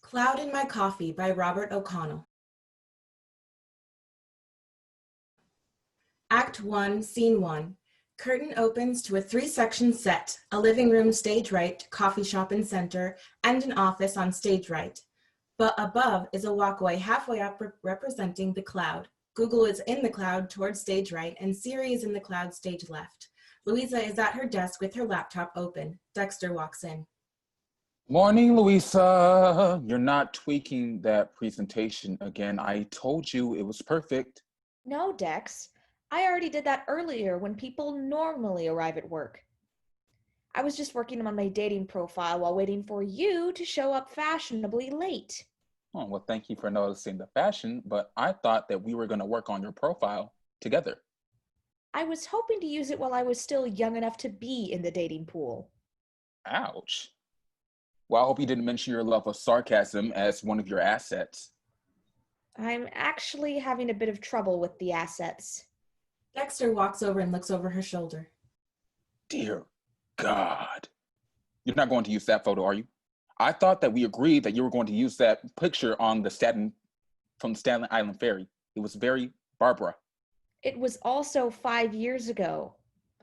Cloud in My Coffee by Robert O'Connell. Act 1, Scene 1. Curtain opens to a 3-section set, a living room stage right, coffee shop in center, and an office on stage right. But above is a walkway halfway up representing the cloud. Google is in the cloud towards stage right, and Siri is in the cloud stage left. Louisa is at her desk with her laptop open. Dexter walks in. Morning, Louisa. You're not tweaking that presentation again. I told you it was perfect. No, Dex. I already did that earlier when people normally arrive at work. I was just working on my dating profile while waiting for you to show up fashionably late. Oh, well, thank you for noticing the fashion, but I thought that we were going to work on your profile together. I was hoping to use it while I was still young enough to be in the dating pool. Ouch. Well, I hope you didn't mention your love of sarcasm as one of your assets. I'm actually having a bit of trouble with the assets. Dexter walks over and looks over her shoulder. Dear God. You're not going to use that photo, are you? I thought that we agreed that you were going to use that picture on the from the Staten Island ferry. It was very Barbara. It was also 5 years ago.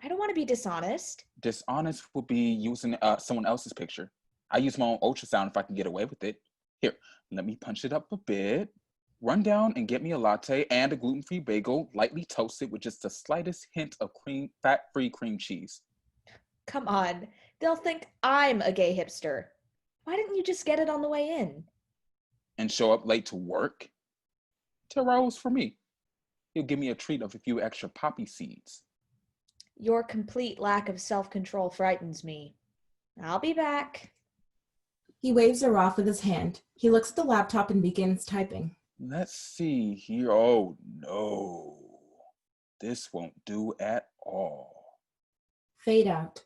I don't want to be dishonest. Dishonest would be using someone else's picture. I use my own ultrasound if I can get away with it. Here, let me punch it up a bit. Run down and get me a latte and a gluten-free bagel, lightly toasted with just the slightest hint of fat-free cream cheese. Come on, they'll think I'm a gay hipster. Why didn't you just get it on the way in? And show up late to work? Taro's for me. He'll give me a treat of a few extra poppy seeds. Your complete lack of self-control frightens me. I'll be back. He waves her off with his hand. He looks at the laptop and begins typing. Let's see here. Oh, no. This won't do at all. Fade out.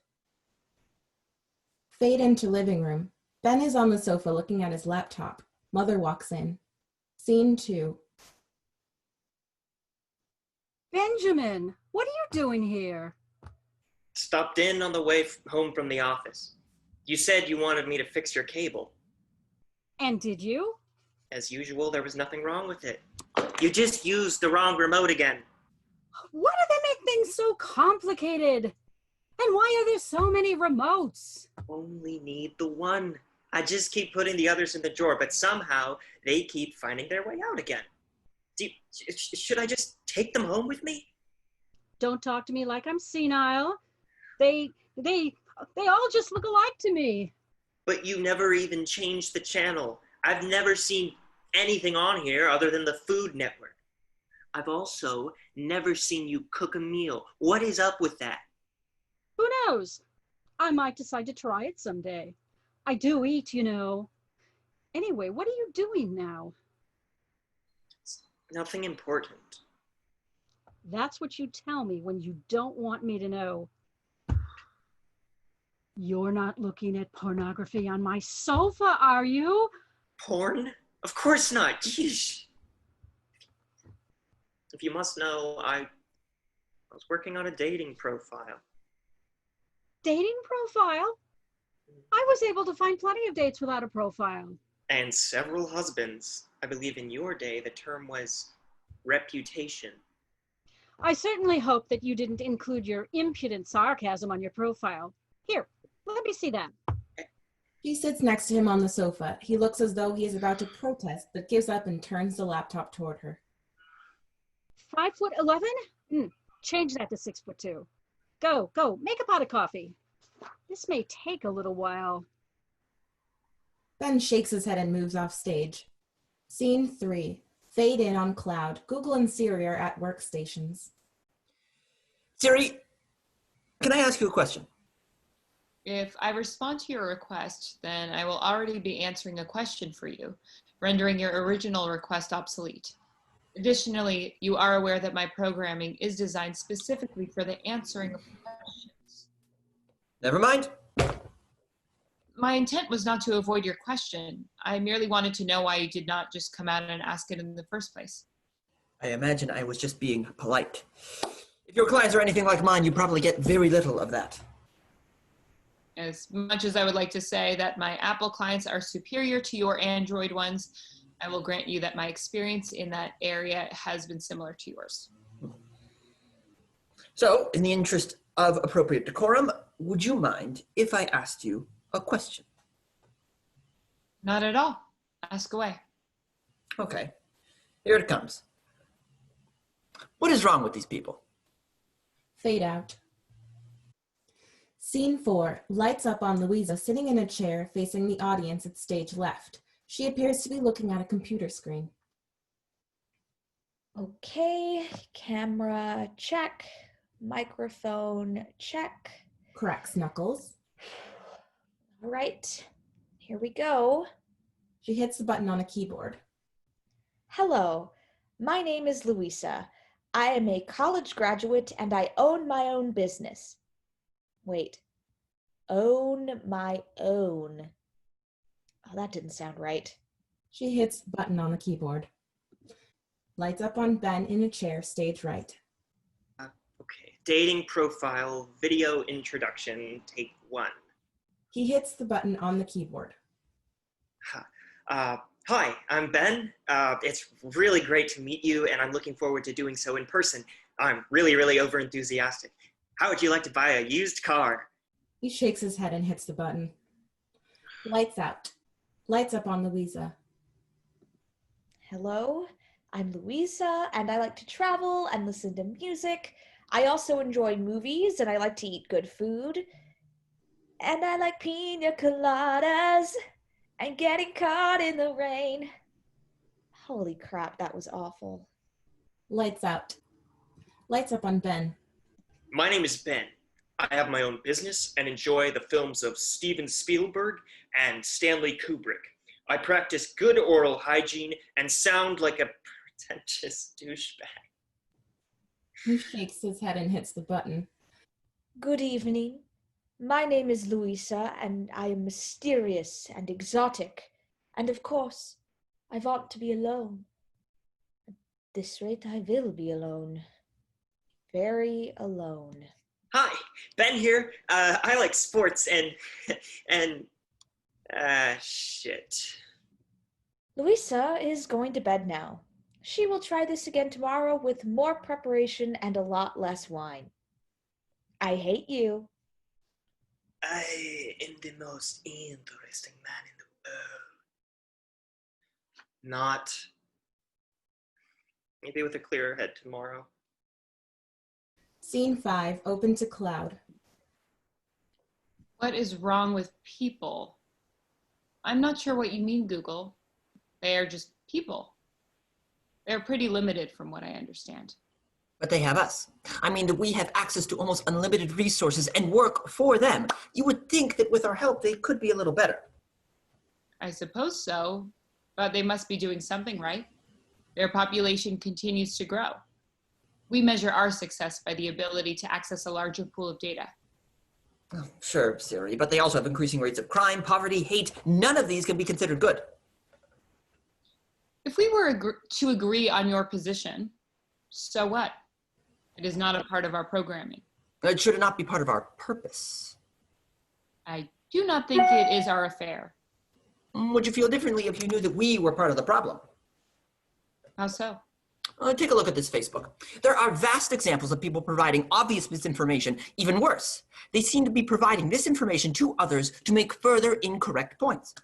Fade into living room. Ben is on the sofa looking at his laptop. Mother walks in. Scene 2. Benjamin, what are you doing here? Stopped in on the way home from the office. You said you wanted me to fix your cable. And did you? As usual, there was nothing wrong with it. You just used the wrong remote again. Why do they make things so complicated? And why are there so many remotes? Only need the one. I just keep putting the others in the drawer, but somehow they keep finding their way out again. Should I just take them home with me? Don't talk to me like I'm senile. They all just look alike to me. But you never even changed the channel. I've never seen anything on here other than the Food Network. I've also never seen you cook a meal. What is up with that? Who knows? I might decide to try it someday. I do eat, you know. Anyway, what are you doing now? Nothing important. That's what you tell me when you don't want me to know. You're not looking at pornography on my sofa, are you? Porn? Of course not. Jeez. If you must know, I was working on a dating profile. Dating profile? I was able to find plenty of dates without a profile. And several husbands. I believe in your day, the term was reputation. I certainly hope that you didn't include your impudent sarcasm on your profile. Here, let me see that. She sits next to him on the sofa. He looks as though he is about to protest, but gives up and turns the laptop toward her. 5'11"? Change that to 6'2". Go, make a pot of coffee. This may take a little while. Ben shakes his head and moves off stage. Scene 3. Fade in on cloud. Google and Siri are at workstations. Siri, can I ask you a question? If I respond to your request, then I will already be answering a question for you, rendering your original request obsolete. Additionally, you are aware that my programming is designed specifically for the answering of questions. Never mind. My intent was not to avoid your question. I merely wanted to know why you did not just come out and ask it in the first place. I imagine I was just being polite. If your clients are anything like mine, you probably get very little of that. As much as I would like to say that my Apple clients are superior to your Android ones, I will grant you that my experience in that area has been similar to yours. So, in the interest of appropriate decorum, would you mind if I asked you a question? Not at all. Ask away. Okay, here it comes. What is wrong with these people? Fade out. Scene 4, lights up on Louisa sitting in a chair facing the audience at stage left. She appears to be looking at a computer screen. Okay, camera check, microphone check. Cracks knuckles. All right, here we go. She hits the button on a keyboard. Hello, my name is Louisa. I am a college graduate and I own my own business. Wait, own my own. Oh, that didn't sound right. She hits the button on the keyboard. Lights up on Ben in a chair, stage right. Okay, dating profile, video introduction, take 1. He hits the button on the keyboard. Hi, I'm Ben. It's really great to meet you, and I'm looking forward to doing so in person. I'm really overenthusiastic. How would you like to buy a used car? He shakes his head and hits the button. Lights out. Lights up on Louisa. Hello, I'm Louisa and I like to travel and listen to music. I also enjoy movies and I like to eat good food. And I like pina coladas and getting caught in the rain. Holy crap, that was awful. Lights out. Lights up on Ben. My name is Ben. I have my own business and enjoy the films of Steven Spielberg and Stanley Kubrick. I practice good oral hygiene and sound like a pretentious douchebag. He shakes his head and hits the button. Good evening. My name is Louisa and I am mysterious and exotic. And of course, I want to be alone. At this rate, I will be alone. Very alone. Hi, Ben here. I like sports and shit. Louisa is going to bed now. She will try this again tomorrow with more preparation and a lot less wine. I hate you. I am the most interesting man in the world. Not. Maybe with a clearer head tomorrow. Scene 5, open to cloud. What is wrong with people? I'm not sure what you mean, Google. They are just people. They're pretty limited from what I understand. But they have us. I mean, that we have access to almost unlimited resources and work for them. You would think that with our help, they could be a little better. I suppose so, but they must be doing something right. Their population continues to grow. We measure our success by the ability to access a larger pool of data. Oh, sure, Siri, but they also have increasing rates of crime, poverty, hate. None of these can be considered good. If we were to agree on your position, so what? It is not a part of our programming. It should not be part of our purpose. I do not think it is our affair. Would you feel differently if you knew that we were part of the problem? How so? Take a look at this Facebook. There are vast examples of people providing obvious misinformation. Even worse, they seem to be providing this information to others to make further incorrect points.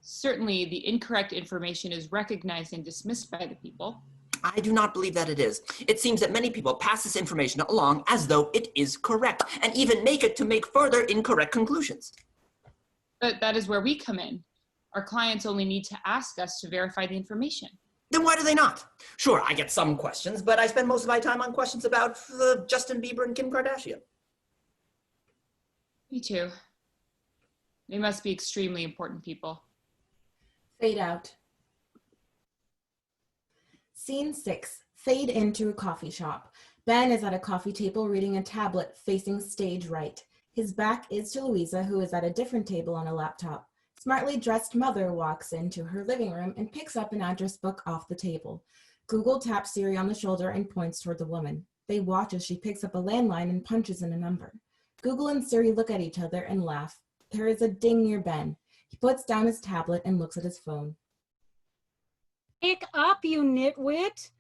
Certainly, the incorrect information is recognized and dismissed by the people. I do not believe that it is. It seems that many people pass this information along as though it is correct, and even make it to make further incorrect conclusions. But that is where we come in. Our clients only need to ask us to verify the information. Then why do they not? Sure, I get some questions, but I spend most of my time on questions about Justin Bieber and Kim Kardashian. Me too. They must be extremely important people. Fade out. Scene 6, fade into a coffee shop. Ben is at a coffee table reading a tablet facing stage right. His back is to Louisa, who is at a different table on a laptop. Smartly dressed mother walks into her living room and picks up an address book off the table. Google taps Siri on the shoulder and points toward the woman. They watch as she picks up a landline and punches in a number. Google and Siri look at each other and laugh. There is a ding near Ben. He puts down his tablet and looks at his phone. Pick up, you nitwit.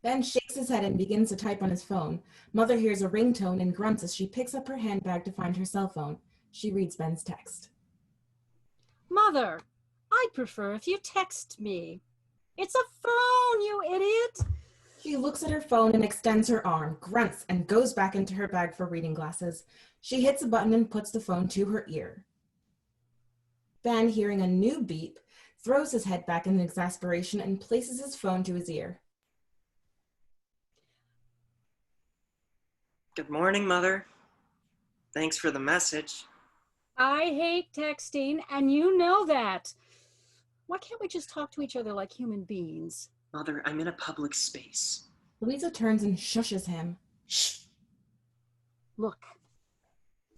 Ben shakes his head and begins to type on his phone. Mother hears a ringtone and grunts as she picks up her handbag to find her cell phone. She reads Ben's text. Mother, I'd prefer if you text me. It's a phone, you idiot. She looks at her phone and extends her arm, grunts, and goes back into her bag for reading glasses. She hits a button and puts the phone to her ear. Ben, hearing a new beep, throws his head back in exasperation and places his phone to his ear. Good morning, Mother. Thanks for the message. I hate texting, and you know that. Why can't we just talk to each other like human beings? Mother, I'm in a public space. Louisa turns and shushes him. Shh. Look,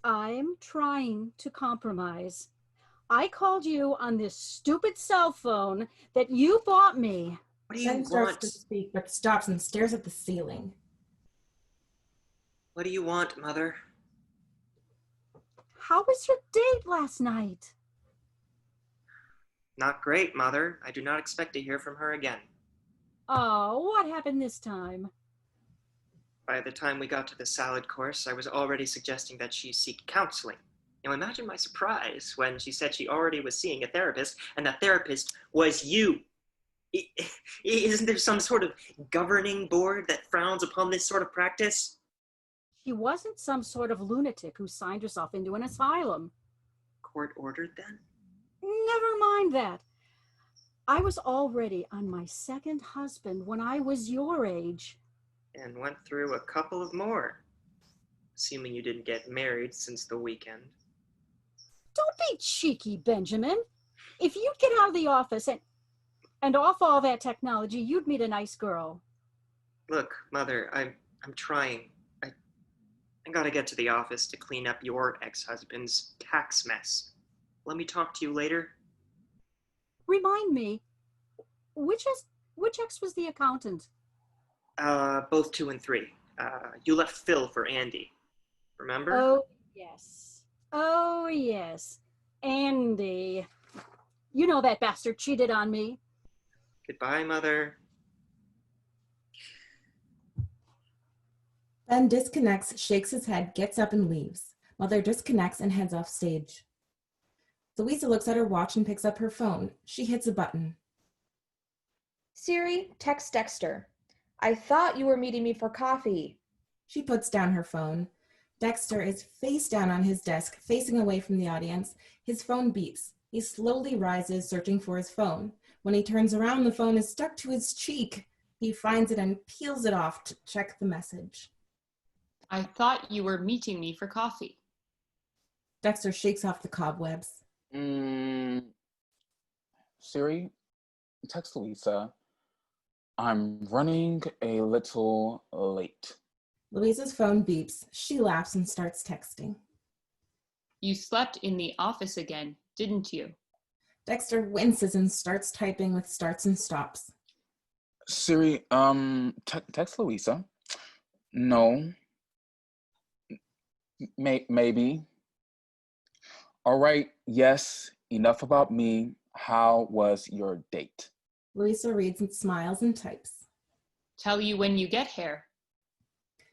I'm trying to compromise. I called you on this stupid cell phone that you bought me. What do you Ben starts want? to speak, but stops and stares at the ceiling. What do you want, Mother? How was your date last night? Not great, Mother. I do not expect to hear from her again. Oh, what happened this time? By the time we got to the salad course, I was already suggesting that she seek counseling. Now imagine my surprise when she said she already was seeing a therapist, and that therapist was you. Isn't there some sort of governing board that frowns upon this sort of practice? She wasn't some sort of lunatic who signed herself into an asylum. Court ordered then? Never mind that. I was already on my second husband when I was your age. And went through a couple of more. Assuming you didn't get married since the weekend. Don't be cheeky, Benjamin. If you'd get out of the office and off all that technology, you'd meet a nice girl. Look, Mother, I'm trying. I gotta get to the office to clean up your ex-husband's tax mess. Let me talk to you later. Remind me, which ex was the accountant? Both 2 and 3. You left Phil for Andy. Remember? Oh, yes. Oh, yes. Andy. You know that bastard cheated on me. Goodbye, Mother. Ben disconnects, shakes his head, gets up and leaves. Mother disconnects and heads off stage. Louisa looks at her watch and picks up her phone. She hits a button. Siri, text Dexter. I thought you were meeting me for coffee. She puts down her phone. Dexter is face down on his desk, facing away from the audience. His phone beeps. He slowly rises, searching for his phone. When he turns around, the phone is stuck to his cheek. He finds it and peels it off to check the message. I thought you were meeting me for coffee. Dexter shakes off the cobwebs. Siri, text Louisa. I'm running a little late. Louisa's phone beeps. She laughs and starts texting. You slept in the office again, didn't you? Dexter winces and starts typing with starts and stops. Siri, text Louisa. No. Maybe. All right, yes, enough about me. How was your date? Louisa reads and smiles and types. Tell you when you get here.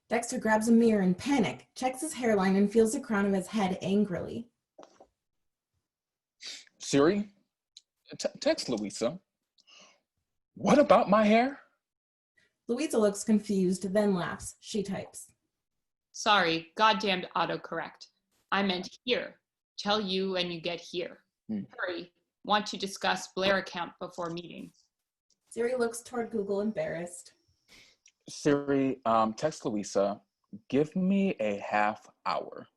Dexter grabs a mirror in panic, checks his hairline, and feels the crown of his head angrily. Siri, text Louisa. What about my hair? Louisa looks confused, then laughs. She types. Sorry, goddamned autocorrect. I meant here. Tell you when you get here. Hurry. Want to discuss Blair account before meeting. Siri looks toward Google, embarrassed. Siri, text Louisa. Give me a half hour.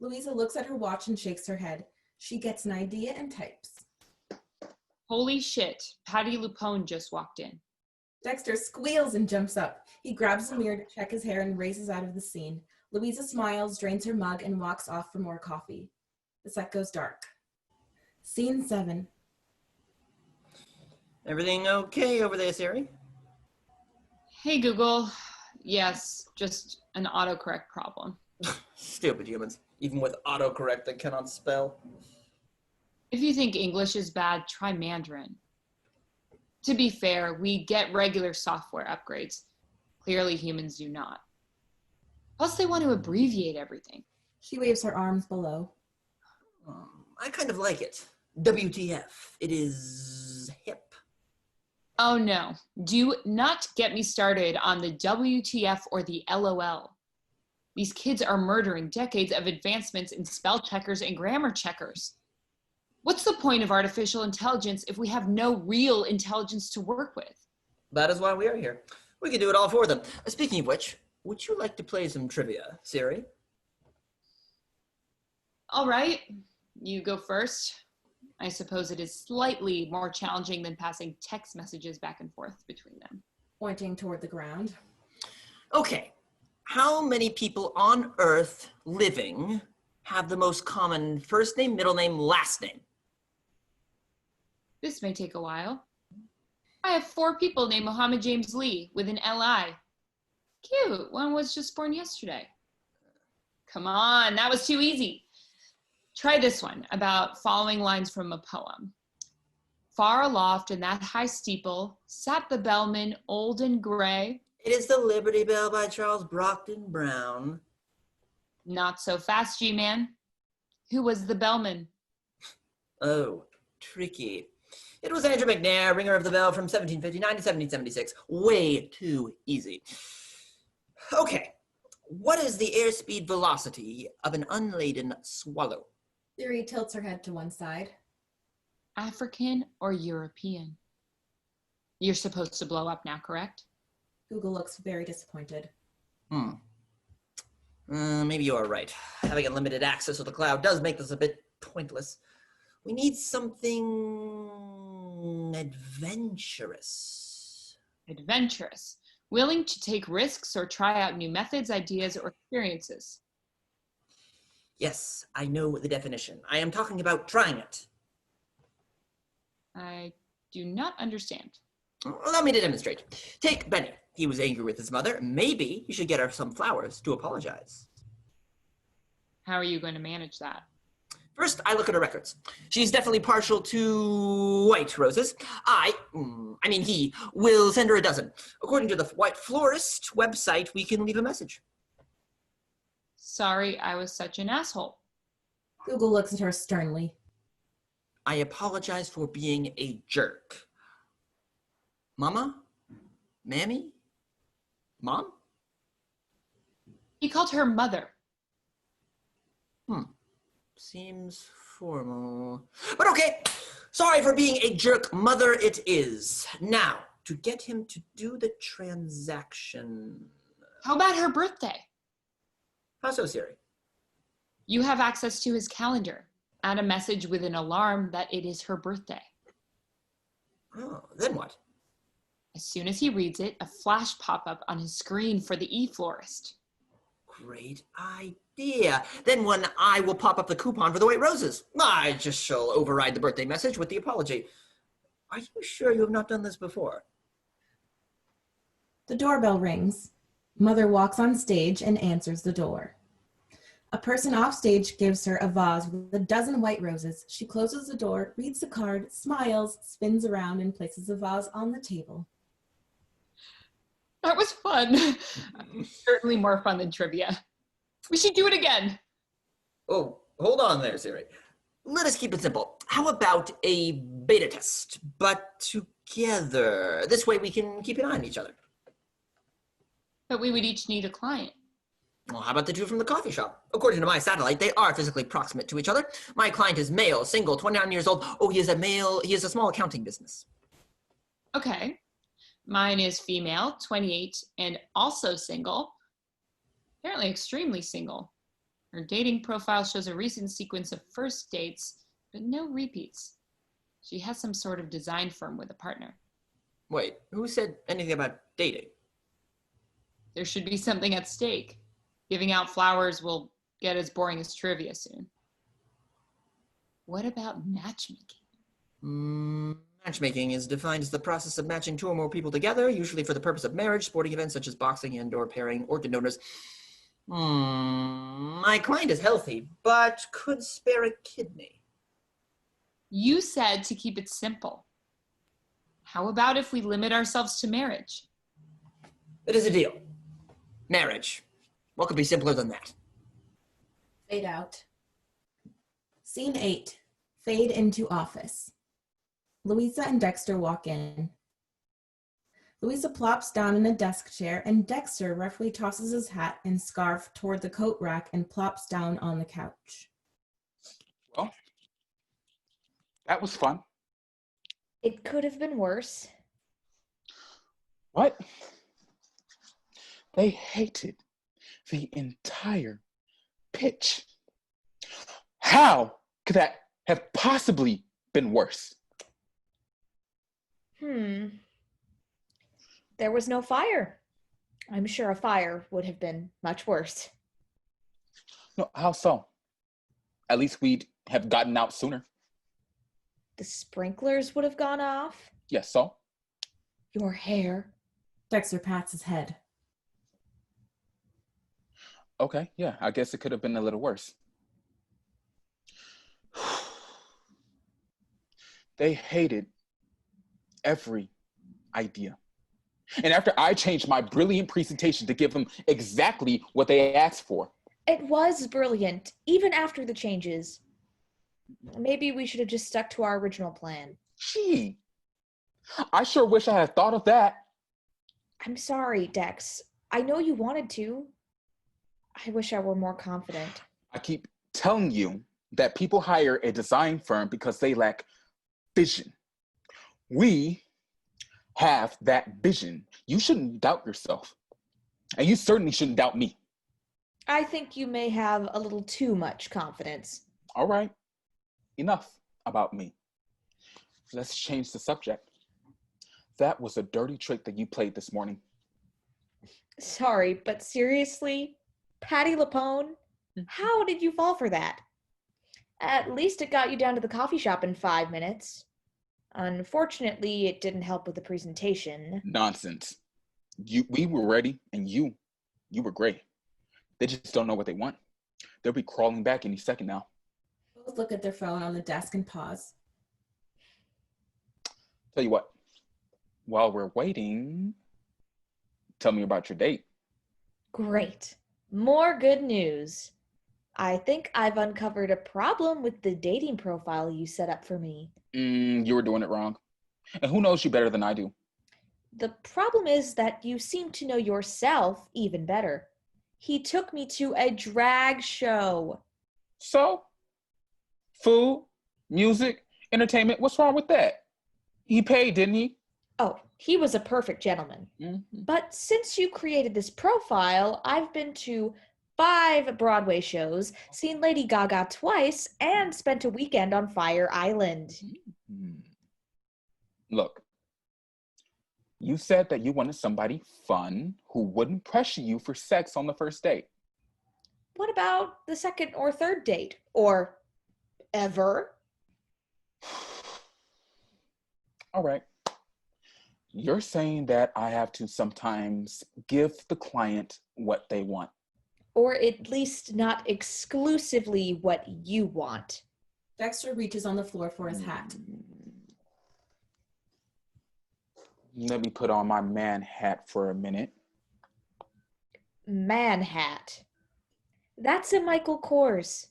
Louisa looks at her watch and shakes her head. She gets an idea and types. Holy shit, Patty Lupone just walked in. Dexter squeals and jumps up. He grabs a mirror to check his hair and races out of the scene. Louisa smiles, drains her mug, and walks off for more coffee. The set goes dark. Scene 7. Everything okay over there, Siri? Hey Google. Yes, just an autocorrect problem. Stupid humans, even with autocorrect that cannot spell. If you think English is bad, try Mandarin. To be fair, we get regular software upgrades. Clearly, humans do not. Plus, they want to abbreviate everything. She waves her arms below. I kind of like it. WTF. It is hip. Oh no, do not get me started on the WTF or the LOL. These kids are murdering decades of advancements in spell checkers and grammar checkers. What's the point of artificial intelligence if we have no real intelligence to work with? That is why we are here. We can do it all for them. Speaking of which, would you like to play some trivia, Siri? All right, you go first. I suppose it is slightly more challenging than passing text messages back and forth between them. Pointing toward the ground. Okay. How many people on Earth living have the most common first name, middle name, last name? This may take a while. I have 4 people named Mohammed James Lee with an L-I. Cute, one was just born yesterday. Come on, that was too easy. Try this one about following lines from a poem. Far aloft in that high steeple sat the bellman, old and gray. It is the Liberty Bell by Charles Brockden Brown. Not so fast, G-Man. Who was the bellman? Oh, tricky. It was Andrew McNair, ringer of the bell from 1759 to 1776. Way too easy. Okay, what is the airspeed velocity of an unladen swallow? Siri tilts her head to one side. African or European? You're supposed to blow up now, correct? Google looks very disappointed. Maybe you are right. Having unlimited access to the cloud does make this a bit pointless. We need something adventurous. Adventurous. Willing to take risks or try out new methods, ideas, or experiences. Yes, I know the definition. I am talking about trying it. I do not understand. Allow me to demonstrate. Take Benny. He was angry with his mother. Maybe you should get her some flowers to apologize. How are you going to manage that? First, I look at her records. She's definitely partial to white roses. He will send her a dozen. According to the White Florist website, we can leave a message. Sorry, I was such an asshole. Google looks at her sternly. I apologize for being a jerk. Mama? Mammy? Mom? He called her mother. Seems formal. But okay, sorry for being a jerk. Mother it is. Now, to get him to do the transaction. How about her birthday? How so, Siri? You have access to his calendar. Add a message with an alarm that it is her birthday. Oh, then what? As soon as he reads it, a flash pop-up on his screen for the e-florist. Great idea. Then when I will pop up the coupon for the white roses. I just shall override the birthday message with the apology. Are you sure you have not done this before? The doorbell rings. Mother walks on stage and answers the door. A person off stage gives her a vase with a dozen white roses. She closes the door, reads the card, smiles, spins around, and places the vase on the table. That was fun. Certainly more fun than trivia. We should do it again. Oh, hold on there, Siri. Let us keep it simple. How about a beta test, but together? This way we can keep an eye on each other. But we would each need a client. Well, how about the two from the coffee shop? According to my satellite, they are physically proximate to each other. My client is male, single, 29 years old. Oh, he is a small accounting business. Okay. Mine is female, 28, and also single. Apparently extremely single. Her dating profile shows a recent sequence of first dates, but no repeats. She has some sort of design firm with a partner. Wait, who said anything about dating? There should be something at stake. Giving out flowers will get as boring as trivia soon. What about matchmaking? Matchmaking is defined as the process of matching two or more people together, usually for the purpose of marriage, sporting events such as boxing and/or pairing orchid donors. My client is healthy, but could spare a kidney. You said to keep it simple. How about if we limit ourselves to marriage? It is a deal. Marriage. What could be simpler than that? Fade out. Scene 8. Fade into office. Louisa and Dexter walk in. Louisa plops down in a desk chair, and Dexter roughly tosses his hat and scarf toward the coat rack and plops down on the couch. Well, that was fun. It could have been worse. What? They hated the entire pitch. How could that have possibly been worse? There was no fire. I'm sure a fire would have been much worse. No, how so? At least we'd have gotten out sooner. The sprinklers would have gone off. Yes, so? Your hair. Dexter pats his head. Okay, yeah, I guess it could have been a little worse. They hated every idea. And after I changed my brilliant presentation to give them exactly what they asked for. It was brilliant, even after the changes. Maybe we should have just stuck to our original plan. Gee, I sure wish I had thought of that. I'm sorry, Dex. I know you wanted to. I wish I were more confident. I keep telling you that people hire a design firm because they lack vision. We have that vision. You shouldn't doubt yourself. And you certainly shouldn't doubt me. I think you may have a little too much confidence. All right, enough about me. Let's change the subject. That was a dirty trick that you played this morning. Sorry, but seriously? Patty LaPone? How did you fall for that? At least it got you down to the coffee shop in 5 minutes. Unfortunately, it didn't help with the presentation. Nonsense. We were ready, and you were great. They just don't know what they want. They'll be crawling back any second now. Both look at their phone on the desk and pause. Tell you what, while we're waiting, tell me about your date. Great. More good news. I think I've uncovered a problem with the dating profile you set up for me. You were doing it wrong. And who knows you better than I do? The problem is that you seem to know yourself even better. He took me to a drag show. So? Food, music, entertainment, what's wrong with that? He paid, didn't he? Oh, he was a perfect gentleman. But since you created this profile, I've been to 5 Broadway shows, seen Lady Gaga twice, and spent a weekend on Fire Island. Look, you said that you wanted somebody fun who wouldn't pressure you for sex on the first date. What about the second or third date? Or ever? All right. You're saying that I have to sometimes give the client what they want. Or at least not exclusively what you want. Dexter reaches on the floor for his hat. Let me put on my man hat for a minute. Man hat. That's a Michael Kors.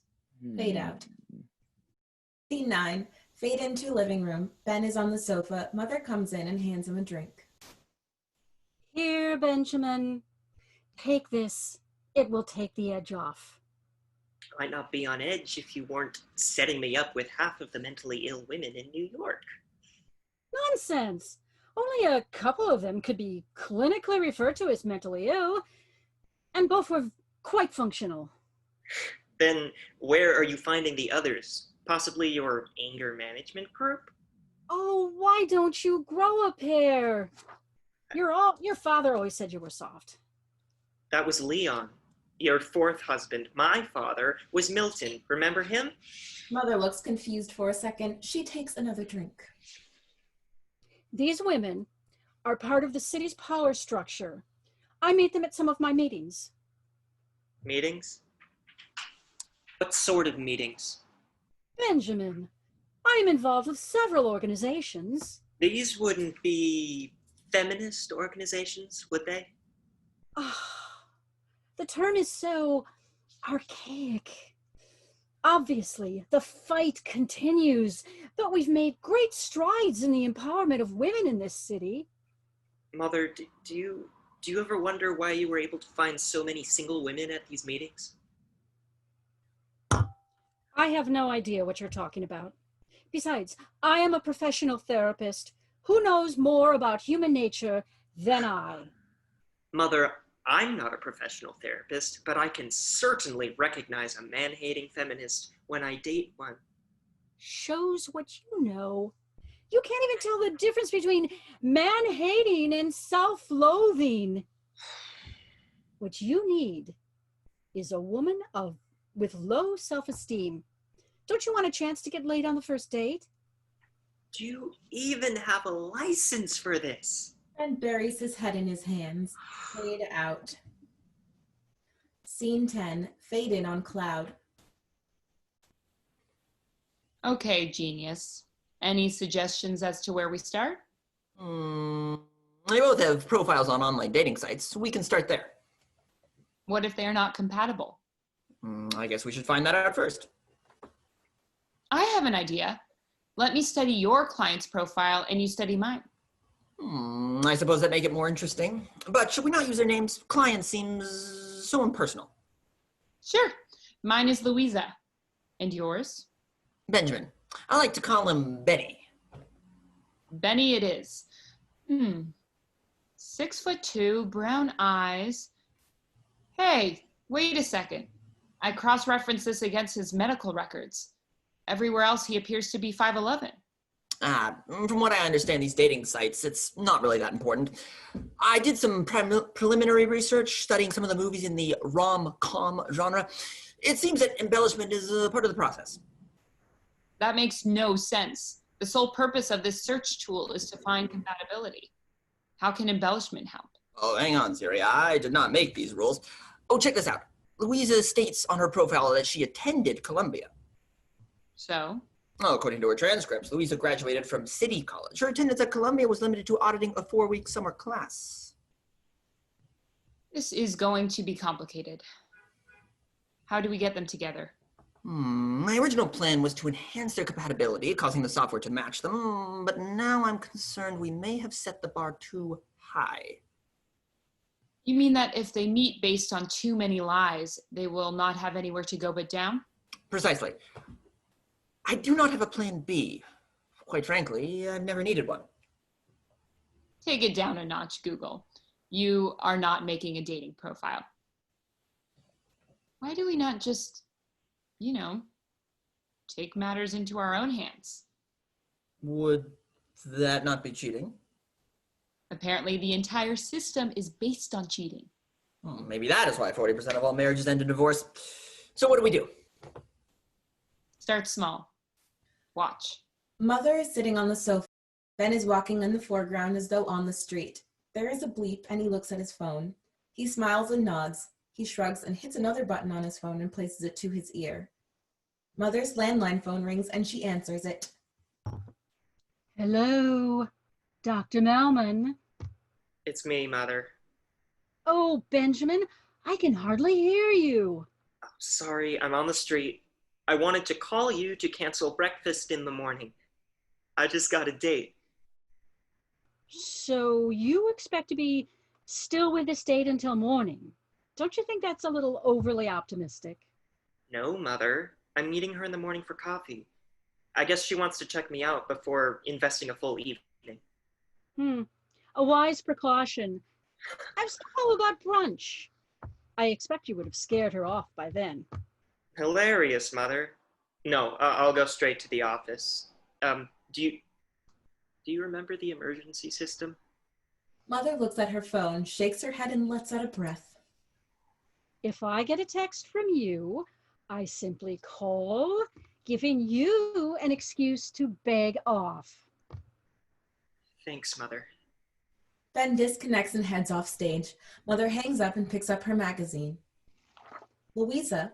Fade out. Scene 9. Fade into living room. Ben is on the sofa. Mother comes in and hands him a drink. Here, Benjamin. Take this. It will take the edge off. I might not be on edge if you weren't setting me up with half of the mentally ill women in New York. Nonsense. Only a couple of them could be clinically referred to as mentally ill, and both were quite functional. Then where are you finding the others? Possibly your anger management group? Oh, why don't you grow a pair? Your father always said you were soft. That was Leon, your 4th husband. My father was Milton. Remember him? Mother looks confused for a second. She takes another drink. These women are part of the city's power structure. I meet them at some of my meetings. Meetings? What sort of meetings? Benjamin, I am involved with several organizations. These wouldn't be feminist organizations, would they? The term is so archaic. Obviously, the fight continues, but we've made great strides in the empowerment of women in this city. Mother, do you ever wonder why you were able to find so many single women at these meetings? I have no idea what you're talking about. Besides, I am a professional therapist. Who knows more about human nature than I? Mother, I'm not a professional therapist, but I can certainly recognize a man-hating feminist when I date one. Shows what you know. You can't even tell the difference between man-hating and self-loathing. What you need is a woman with low self-esteem. Don't you want a chance to get laid on the first date? Do you even have a license for this? Ben buries his head in his hands. Fade out. Scene 10. Fade in on cloud. Okay, genius. Any suggestions as to where we start? They both have profiles on online dating sites. We can start there. What if they're not compatible? I guess we should find that out first. I have an idea. Let me study your client's profile and you study mine. I suppose that make it more interesting. But should we not use their names? Client seems so impersonal. Sure. Mine is Louisa. And yours? Benjamin. I like to call him Benny. Benny it is. 6'2", brown eyes. Hey, wait a second. I cross-referenced this against his medical records. Everywhere else he appears to be 5'11". From what I understand these dating sites, it's not really that important. I did some preliminary research studying some of the movies in the rom-com genre. It seems that embellishment is a part of the process. That makes no sense. The sole purpose of this search tool is to find compatibility. How can embellishment help? Oh, hang on, Siri. I did not make these rules. Oh, check this out. Louisa states on her profile that she attended Columbia. So? Oh, according to her transcripts, Louisa graduated from City College. Her attendance at Columbia was limited to auditing a 4-week summer class. This is going to be complicated. How do we get them together? My original plan was to enhance their compatibility, causing the software to match them, but now I'm concerned we may have set the bar too high. You mean that if they meet based on too many lies, they will not have anywhere to go but down? Precisely. I do not have a plan B. Quite frankly, I've never needed one. Take it down a notch, Google. You are not making a dating profile. Why do we not just, take matters into our own hands? Would that not be cheating? Apparently, the entire system is based on cheating. Maybe that is why 40% of all marriages end in divorce. So what do we do? Start small. Watch. Mother is sitting on the sofa. Ben is walking in the foreground as though on the street. There is a bleep and he looks at his phone. He smiles and nods. He shrugs and hits another button on his phone and places it to his ear. Mother's landline phone rings and she answers it. Hello, Dr. Melman. It's me, Mother. Oh, Benjamin, I can hardly hear you. Oh, sorry, I'm on the street. I wanted to call you to cancel breakfast in the morning. I just got a date. So you expect to be still with this date until morning? Don't you think that's a little overly optimistic? No, Mother. I'm meeting her in the morning for coffee. I guess she wants to check me out before investing a full evening. A wise precaution. I'm still all about brunch. I expect you would have scared her off by then. Hilarious, Mother. No, I'll go straight to the office. Do you remember the emergency system? Mother looks at her phone, shakes her head, and lets out a breath. If I get a text from you, I simply call, giving you an excuse to beg off. Thanks, Mother. Ben disconnects and heads off stage. Mother hangs up and picks up her magazine. Louisa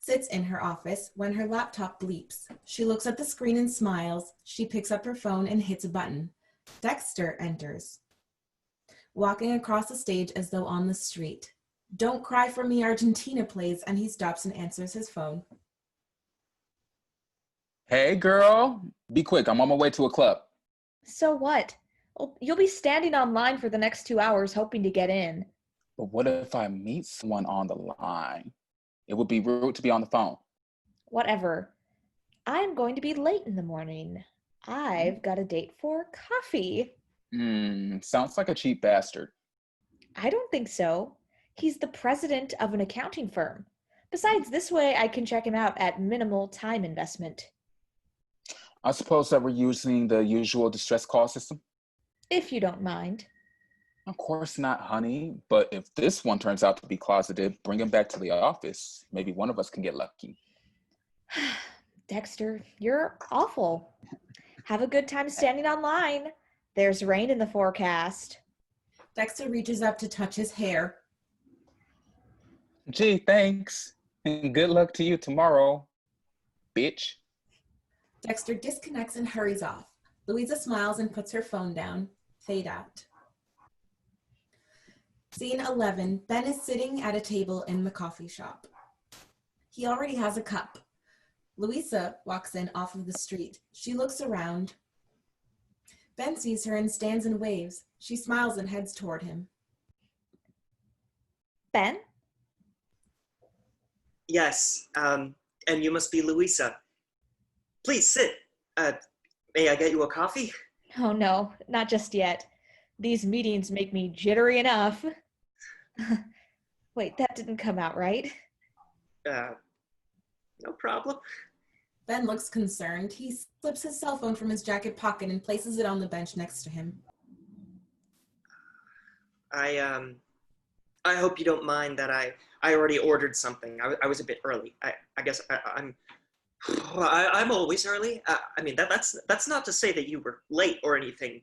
sits in her office when her laptop bleeps. She looks at the screen and smiles. She picks up her phone and hits a button. Dexter enters, walking across the stage as though on the street. Don't Cry for Me, Argentina plays, and he stops and answers his phone. Hey, girl. Be quick. I'm on my way to a club. So what? Well, you'll be standing online for the next 2 hours hoping to get in. But what if I meet someone on the line? It would be rude to be on the phone. Whatever. I'm going to be late in the morning. I've got a date for coffee. Sounds like a cheap bastard. I don't think so. He's the president of an accounting firm. Besides, this way I can check him out at minimal time investment. I suppose that we're using the usual distress call system? If you don't mind. Of course not, honey. But if this one turns out to be closeted, bring him back to the office. Maybe one of us can get lucky. Dexter, you're awful. Have a good time standing online. There's rain in the forecast. Dexter reaches up to touch his hair. Gee, thanks. And good luck to you tomorrow, bitch. Dexter disconnects and hurries off. Louisa smiles and puts her phone down. Fade out. Scene 11, Ben is sitting at a table in the coffee shop. He already has a cup. Louisa walks in off of the street. She looks around. Ben sees her and stands and waves. She smiles and heads toward him. Ben? Yes, and you must be Louisa. Please sit. May I get you a coffee? Oh no, not just yet. These meetings make me jittery enough. Wait, that didn't come out right. No problem. Ben looks concerned. He slips his cell phone from his jacket pocket and places it on the bench next to him. I hope you don't mind that I already ordered something. I was a bit early. I guess I'm always early. I mean, that's not to say that you were late or anything.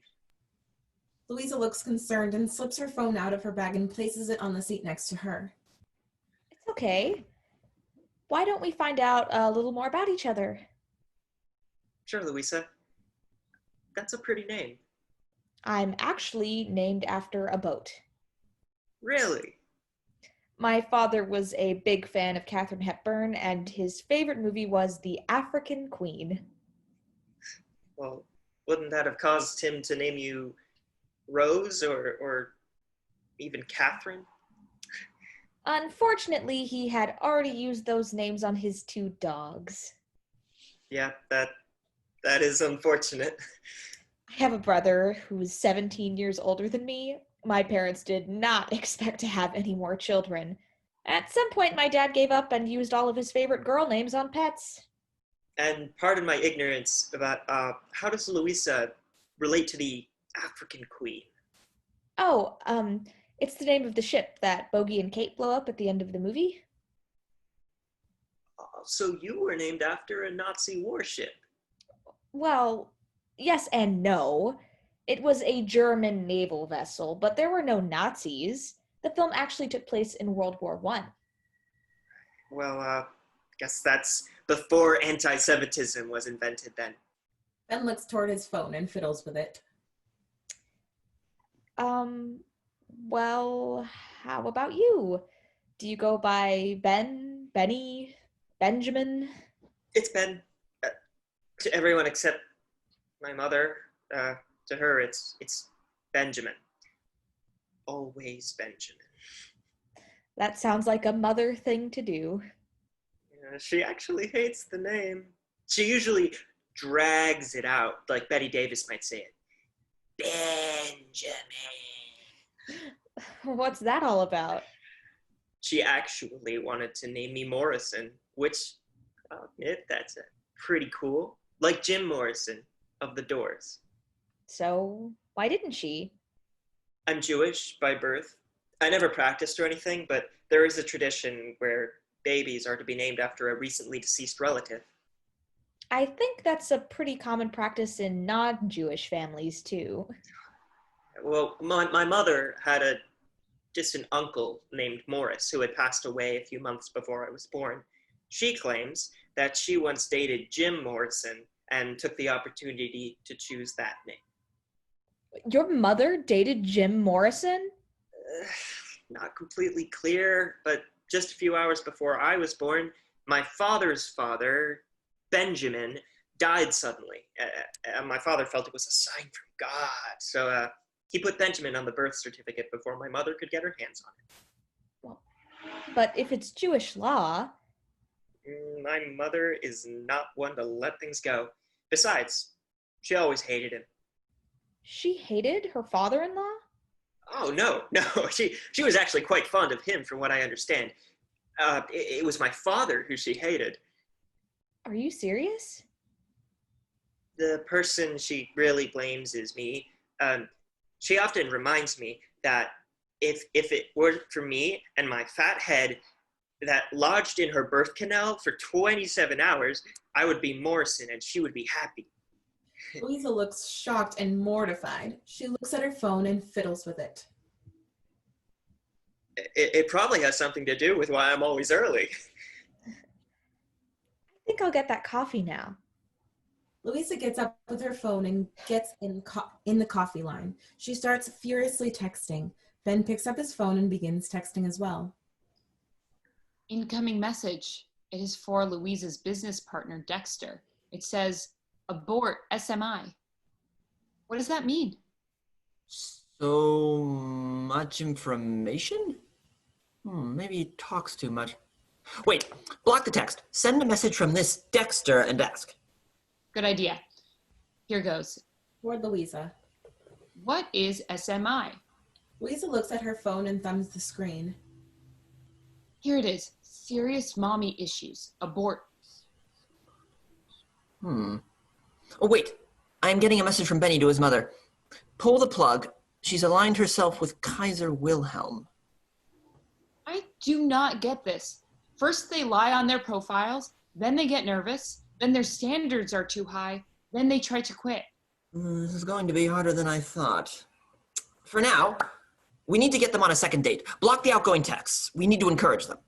Louisa looks concerned and slips her phone out of her bag and places it on the seat next to her. It's okay. Why don't we find out a little more about each other? Sure, Louisa. That's a pretty name. I'm actually named after a boat. Really? My father was a big fan of Katharine Hepburn, and his favorite movie was The African Queen. Well, wouldn't that have caused him to name you Rose or even Catherine? Unfortunately, he had already used those names on his 2 dogs. Yeah, that is unfortunate. I have a brother who's 17 years older than me. My parents did not expect to have any more children. At some point, my dad gave up and used all of his favorite girl names on pets. And pardon my ignorance about how does Louisa relate to the African Queen? Oh, it's the name of the ship that Bogey and Kate blow up at the end of the movie. So you were named after a Nazi warship? Well, yes and no. It was a German naval vessel, but there were no Nazis. The film actually took place in World War I. Well, guess that's before anti-Semitism was invented then. Ben looks toward his phone and fiddles with it. Well, how about you? Do you go by Ben, Benny, Benjamin? It's Ben. To everyone except my mother. To her, it's Benjamin. Always Benjamin. That sounds like a mother thing to do. Yeah, she actually hates the name. She usually drags it out, like Betty Davis might say it. Benjamin. What's that all about? She actually wanted to name me Morrison, which, I'll admit, that's pretty cool. Like Jim Morrison of The Doors. So, why didn't she? I'm Jewish by birth. I never practiced or anything, but there is a tradition where babies are to be named after a recently deceased relative. I think that's a pretty common practice in non-Jewish families, too. Well, my mother had a distant uncle named Morris who had passed away a few months before I was born. She claims that she once dated Jim Morrison and took the opportunity to choose that name. Your mother dated Jim Morrison? Not completely clear, but just a few hours before I was born, my father's father, Benjamin, died suddenly. My father felt it was a sign from God, so he put Benjamin on the birth certificate before my mother could get her hands on it. Well, but if it's Jewish law... My mother is not one to let things go. Besides, she always hated him. She hated her father-in-law? Oh, no. She was actually quite fond of him, from what I understand. It was my father who she hated. Are you serious? The person she really blames is me. She often reminds me that if it weren't for me and my fat head that lodged in her birth canal for 27 hours, I would be Morrison and she would be happy. Louisa looks shocked and mortified. She looks at her phone and fiddles with it. It probably has something to do with why I'm always early. I think I'll get that coffee now. Louisa gets up with her phone and gets in the coffee line. She starts furiously texting. Ben picks up his phone and begins texting as well. Incoming message. It is for Louisa's business partner, Dexter. It says, abort SMI. What does that mean? So much information? Maybe he talks too much. Wait, block the text. Send a message from this Dexter and ask. Good idea. Here goes. Toward Louisa. What is SMI? Louisa looks at her phone and thumbs the screen. Here it is. Serious mommy issues. Abort. Oh, wait. I'm getting a message from Benny to his mother. Pull the plug. She's aligned herself with Kaiser Wilhelm. I do not get this. First they lie on their profiles, then they get nervous, then their standards are too high, then they try to quit. This is going to be harder than I thought. For now, we need to get them on a second date. Block the outgoing texts. We need to encourage them.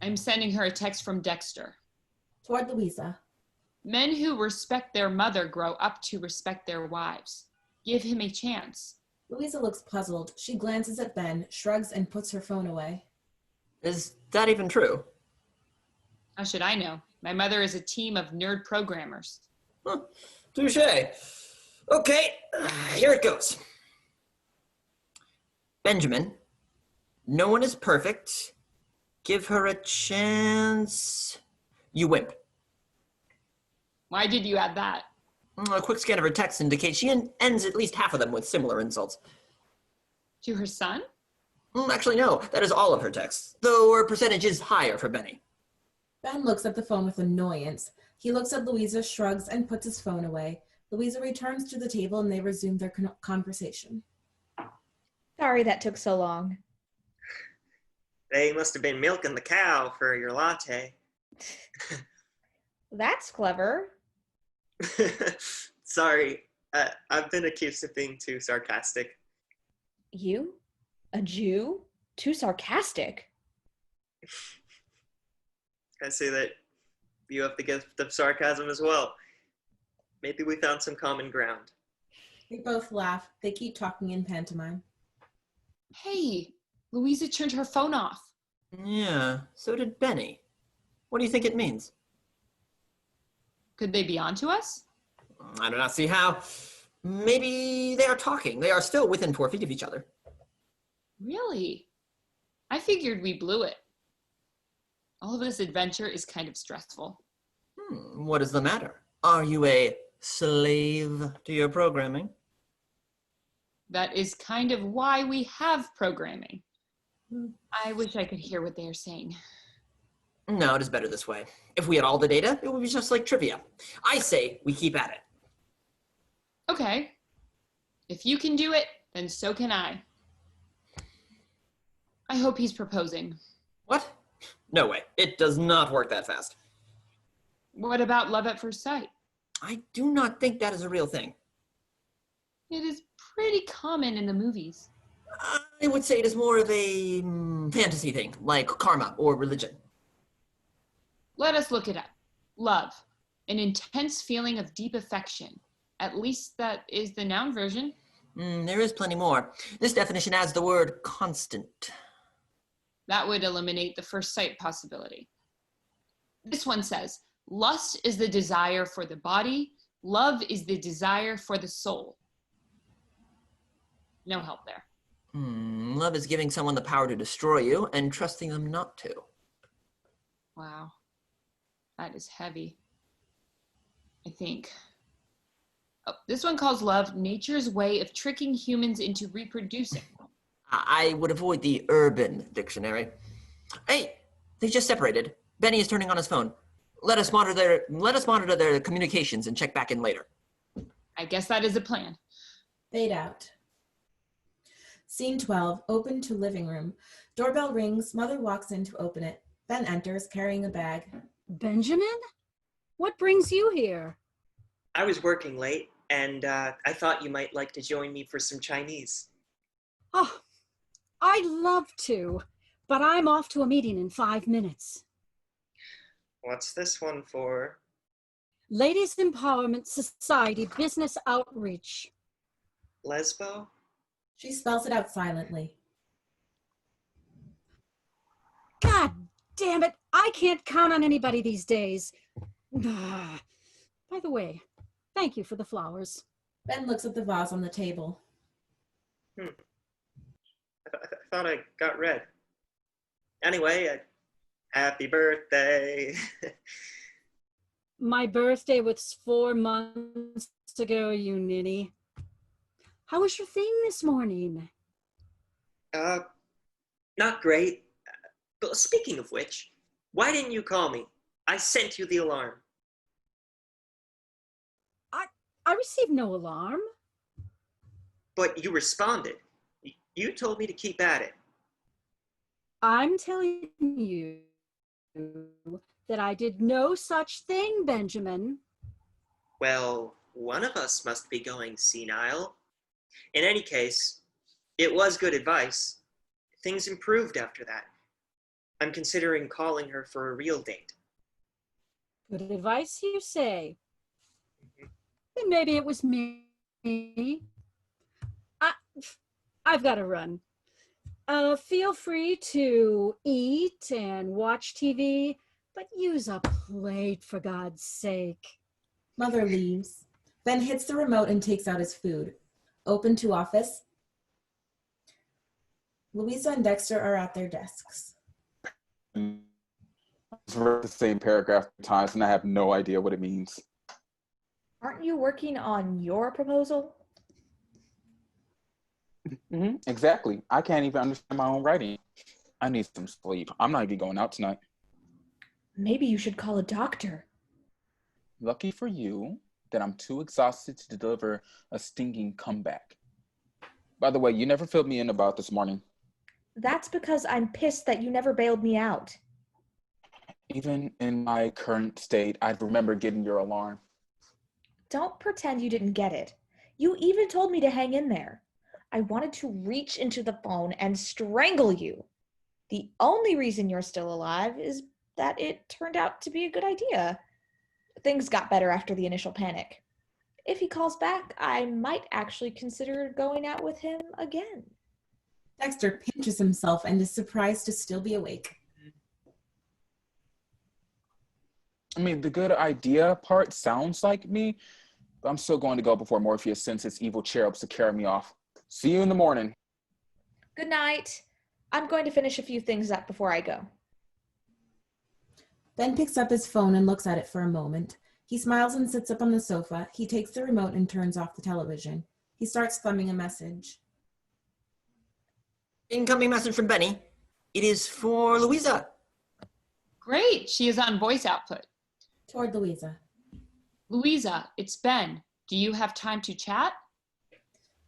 I'm sending her a text from Dexter. Toward Louisa. Men who respect their mother grow up to respect their wives. Give him a chance. Louisa looks puzzled. She glances at Ben, shrugs, and puts her phone away. Is that even true? How should I know? My mother is a team of nerd programmers. Touche. Okay, here it goes. Benjamin, no one is perfect. Give her a chance. You wimp. Why did you add that? A quick scan of her text indicates she ends at least half of them with similar insults. To her son? Actually, no. That is all of her texts, though her percentage is higher for Benny. Ben looks at the phone with annoyance. He looks at Louisa, shrugs, and puts his phone away. Louisa returns to the table and they resume their conversation. Sorry that took so long. They must have been milking the cow for your latte. That's clever. Sorry, I've been accused of being too sarcastic. You? A Jew? Too sarcastic? I say that you have the gift of sarcasm as well. Maybe we found some common ground. They both laugh. They keep talking in pantomime. Hey, Louisa turned her phone off. Yeah, so did Benny. What do you think it means? Could they be onto us? I do not see how. Maybe they are talking. They are still within 4 feet of each other. Really? I figured we blew it. All of this adventure is kind of stressful. What is the matter? Are you a slave to your programming? That is kind of why we have programming. I wish I could hear what they are saying. No, it is better this way. If we had all the data, it would be just like trivia. I say we keep at it. Okay. If you can do it, then so can I. I hope he's proposing. What? No way. It does not work that fast. What about love at first sight? I do not think that is a real thing. It is pretty common in the movies. I would say it is more of a fantasy thing, like karma or religion. Let us look it up. Love, an intense feeling of deep affection. At least that is the noun version. There is plenty more. This definition adds the word constant. That would eliminate the first sight possibility. This one says, lust is the desire for the body. Love is the desire for the soul. No help there. Love is giving someone the power to destroy you and trusting them not to. Wow. That is heavy. I think. Oh, this one calls love nature's way of tricking humans into reproducing. I would avoid the urban dictionary. Hey, they just separated. Benny is turning on his phone. Let us monitor their communications and check back in later. I guess that is a plan. Fade out. Scene 12, open to living room. Doorbell rings, mother walks in to open it. Ben enters, carrying a bag. Benjamin? What brings you here? I was working late, and I thought you might like to join me for some Chinese. Oh, I'd love to, but I'm off to a meeting in 5 minutes. What's this one for? Ladies Empowerment Society Business Outreach. Lesbo? She spells it out silently. God damn it, I can't count on anybody these days. By the way, thank you for the flowers. Ben looks at the vase on the table. I thought I got red. Anyway, happy birthday. My birthday was 4 months ago, you ninny. How was your thing this morning? Not great. But speaking of which, why didn't you call me? I sent you the alarm. I received no alarm. But you responded. You told me to keep at it. I'm telling you that I did no such thing, Benjamin. Well, one of us must be going senile. In any case, it was good advice. Things improved after that. I'm considering calling her for a real date. Good advice, you say? Then maybe it was me. I've got to run. Feel free to eat and watch TV, but use a plate for God's sake. Mother leaves. Ben hits the remote and takes out his food. Open to office. Louisa and Dexter are at their desks. I've read the same paragraph times and I have no idea what it means. Aren't you working on your proposal? Exactly. I can't even understand my own writing. I need some sleep. I'm not even going out tonight. Maybe you should call a doctor. Lucky for you that I'm too exhausted to deliver a stinging comeback. By the way, you never filled me in about this morning. That's because I'm pissed that you never bailed me out. Even in my current state, I'd remember getting your alarm. Don't pretend you didn't get it. You even told me to hang in there. I wanted to reach into the phone and strangle you. The only reason you're still alive is that it turned out to be a good idea. Things got better after the initial panic. If he calls back, I might actually consider going out with him again. Dexter pinches himself and is surprised to still be awake. I mean, the good idea part sounds like me, but I'm still going to go before Morpheus sends his evil cherubs to carry me off. See you in the morning. Good night. I'm going to finish a few things up before I go. Ben picks up his phone and looks at it for a moment. He smiles and sits up on the sofa. He takes the remote and turns off the television. He starts thumbing a message. Incoming message from Benny. It is for Louisa. Great, she is on voice output. Toward Louisa. Louisa, it's Ben. Do you have time to chat?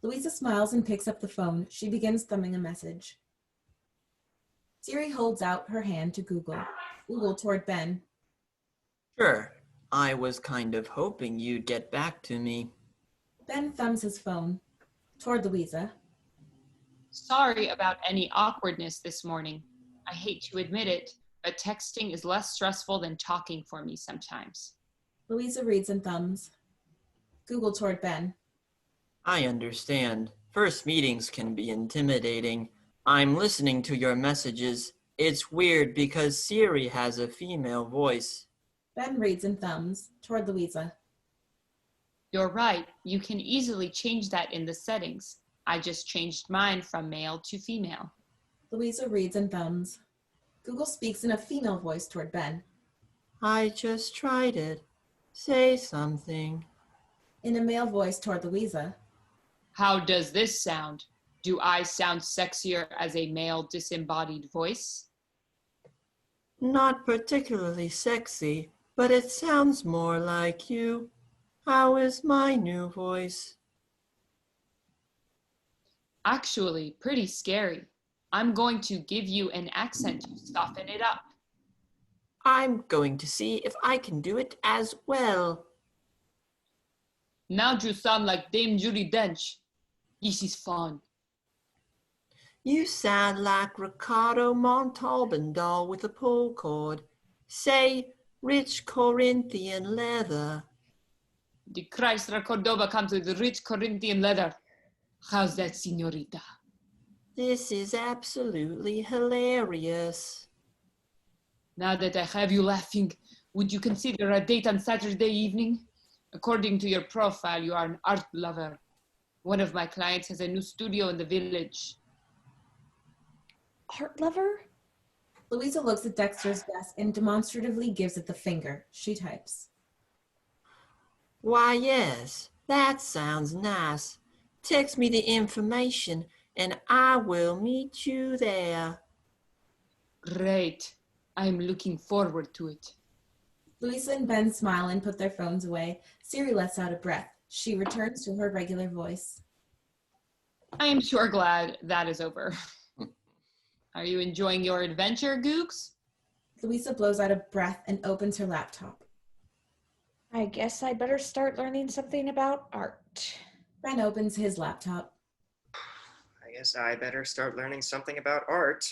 Louisa smiles and picks up the phone. She begins thumbing a message. Siri holds out her hand to Google. Google toward Ben. Sure. I was kind of hoping you'd get back to me. Ben thumbs his phone. Toward Louisa. Sorry about any awkwardness this morning. I hate to admit it, but texting is less stressful than talking for me sometimes. Louisa reads and thumbs. Google toward Ben. I understand. First meetings can be intimidating. I'm listening to your messages. It's weird because Siri has a female voice. Ben reads and thumbs toward Louisa. You're right. You can easily change that in the settings. I just changed mine from male to female. Louisa reads and thumbs. Google speaks in a female voice toward Ben. I just tried it. Say something. In a male voice toward Louisa. How does this sound? Do I sound sexier as a male disembodied voice? Not particularly sexy, but it sounds more like you. How is my new voice? Actually, pretty scary. I'm going to give you an accent to soften it up. I'm going to see if I can do it as well. Now you sound like Dame Judi Dench. This is fun. You sound like Ricardo Montalban with a pull cord. Say, rich Corinthian leather. The Chrysler Cordoba comes with rich Corinthian leather. How's that, señorita? This is absolutely hilarious. Now that I have you laughing, would you consider a date on Saturday evening? According to your profile, you are an art lover. One of my clients has a new studio in the village. Art lover? Louisa looks at Dexter's desk and demonstratively gives it the finger. She types. Why, yes, that sounds nice. Text me the information and I will meet you there. Great. I'm looking forward to it. Louisa and Ben smile and put their phones away. Siri lets out a breath. She returns to her regular voice. I am sure glad that is over. Are you enjoying your adventure, Googs? Louisa blows out a breath and opens her laptop. I guess I'd better start learning something about art. Ben opens his laptop. I guess I better start learning something about art.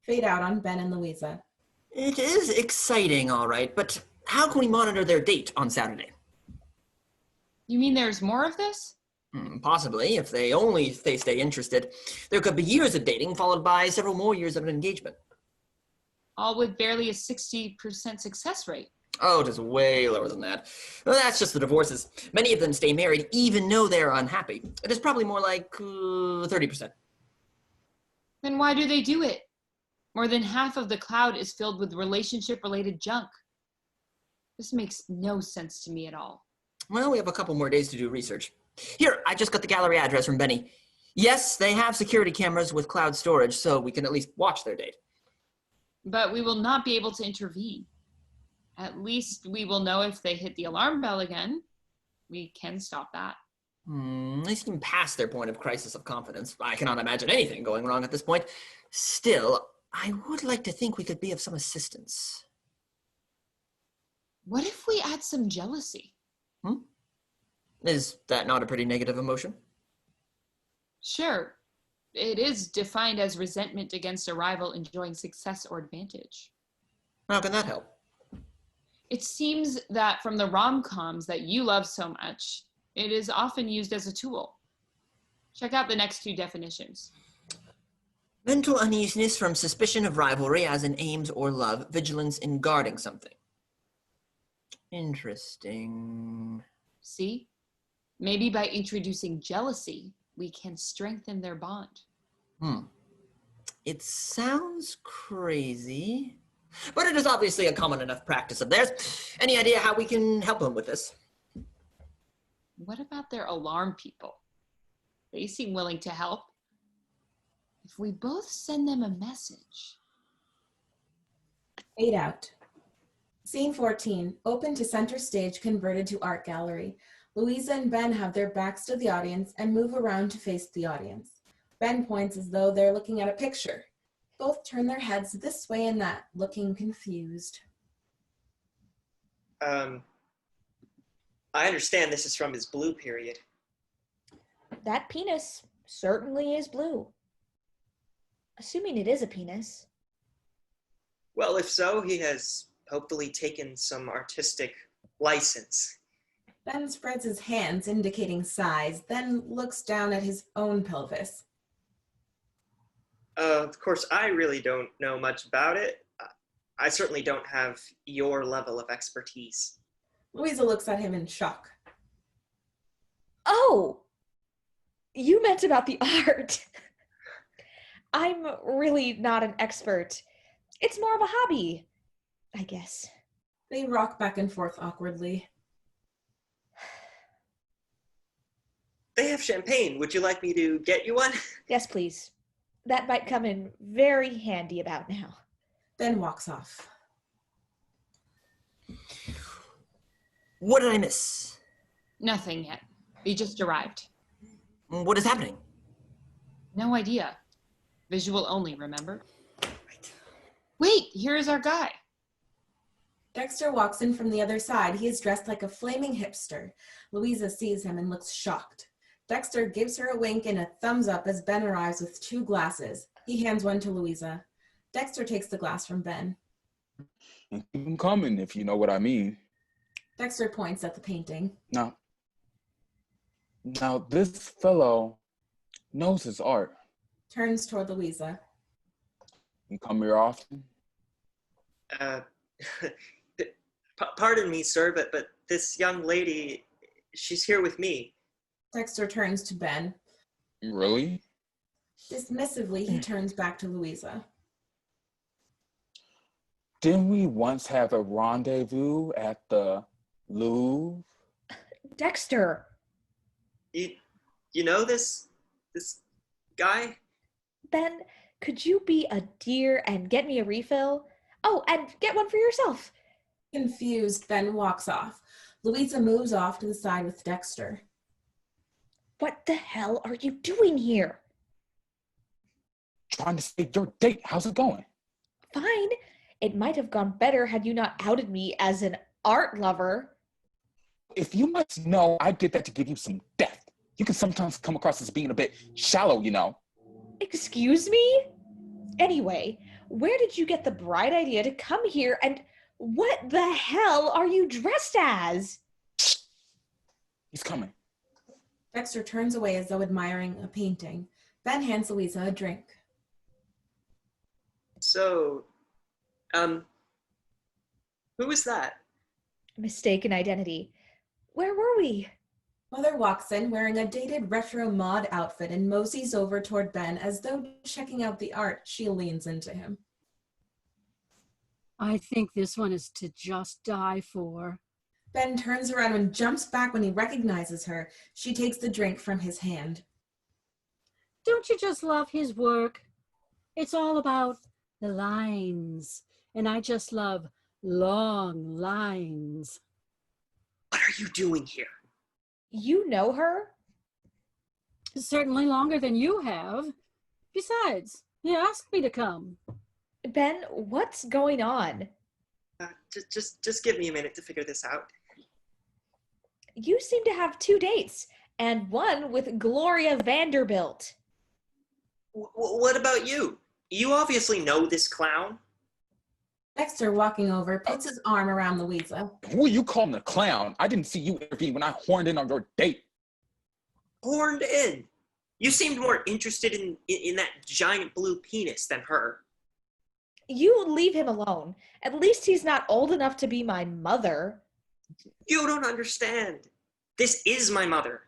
Fade out on Ben and Louisa. It is exciting, all right, but how can we monitor their date on Saturday? You mean there's more of this? Possibly, if they stay interested. There could be years of dating, followed by several more years of an engagement. All with barely a 60% success rate. Oh, it is way lower than that. Well, that's just the divorces. Many of them stay married even though they're unhappy. It is probably more like 30%. Then why do they do it? More than half of the cloud is filled with relationship-related junk. This makes no sense to me at all. Well, we have a couple more days to do research. Here, I just got the gallery address from Benny. Yes, they have security cameras with cloud storage, so we can at least watch their date. But we will not be able to intervene. At least we will know if they hit the alarm bell again. We can stop that. They seem past their point of crisis of confidence. I cannot imagine anything going wrong at this point. Still, I would like to think we could be of some assistance. What if we add some jealousy? Is that not a pretty negative emotion? Sure. It is defined as resentment against a rival enjoying success or advantage. How can that help? It seems that from the rom-coms that you love so much, it is often used as a tool. Check out the next two definitions. Mental uneasiness from suspicion of rivalry as in aims or love, vigilance in guarding something. Interesting. See? Maybe by introducing jealousy, we can strengthen their bond. It sounds crazy, but it is obviously a common enough practice of theirs. Any idea how we can help them with this? What about their alarm people? They seem willing to help. If we both send them a message. Fade out. Scene 14, open to center stage converted to art gallery. Louisa and Ben have their backs to the audience and move around to face the audience. Ben points as though they're looking at a picture. Both turn their heads this way and that, looking confused. I understand this is from his blue period. That penis certainly is blue. Assuming it is a penis. Well, if so, he has hopefully taken some artistic license. Ben spreads his hands, indicating size, then looks down at his own pelvis. Of course, I really don't know much about it. I certainly don't have your level of expertise. Louisa looks at him in shock. Oh! You meant about the art. I'm really not an expert. It's more of a hobby, I guess. They rock back and forth awkwardly. They have champagne. Would you like me to get you one? Yes, please. That might come in very handy about now. Ben walks off. What did I miss? Nothing yet. We just arrived. What is happening? No idea. Visual only, remember? Wait, here's our guy. Dexter walks in from the other side. He is dressed like a flaming hipster. Louisa sees him and looks shocked. Dexter gives her a wink and a thumbs up as Ben arrives with 2 glasses. He hands one to Louisa. Dexter takes the glass from Ben. Keep them coming, if you know what I mean. Dexter points at the painting. Now, this fellow knows his art. Turns toward Louisa. You come here often? Pardon me, sir, but this young lady, she's here with me. Dexter turns to Ben. Really? Dismissively, he turns back to Louisa. Didn't we once have a rendezvous at the Louvre? Dexter! You know this guy? Ben, could you be a dear and get me a refill? Oh, and get one for yourself. Confused, Ben walks off. Louisa moves off to the side with Dexter. What the hell are you doing here? Trying to save your date. How's it going? Fine. It might have gone better had you not outed me as an art lover. If you must know, I did that to give you some depth. You can sometimes come across as being a bit shallow, you know. Excuse me? Anyway, where did you get the bright idea to come here, and what the hell are you dressed as? He's coming. Dexter turns away as though admiring a painting. Ben hands Louisa a drink. So, who is that? Mistaken identity. Where were we? Mother walks in wearing a dated retro mod outfit and moseys over toward Ben as though checking out the art. She leans into him. I think this one is to just die for. Ben turns around and jumps back when he recognizes her. She takes the drink from his hand. Don't you just love his work? It's all about the lines, and I just love long lines. What are you doing here? You know her? Certainly longer than you have. Besides, you asked me to come. Ben, what's going on? Just give me a minute to figure this out. You seem to have 2 dates, and one with Gloria Vanderbilt. What about you? You obviously know this clown. Dexter, walking over, puts his arm around Louisa. Who are you calling a clown? I didn't see you intervene when I horned in on your date. Horned in. You seemed more interested in that giant blue penis than her. You leave him alone. At least he's not old enough to be my mother. You don't understand. This is my mother.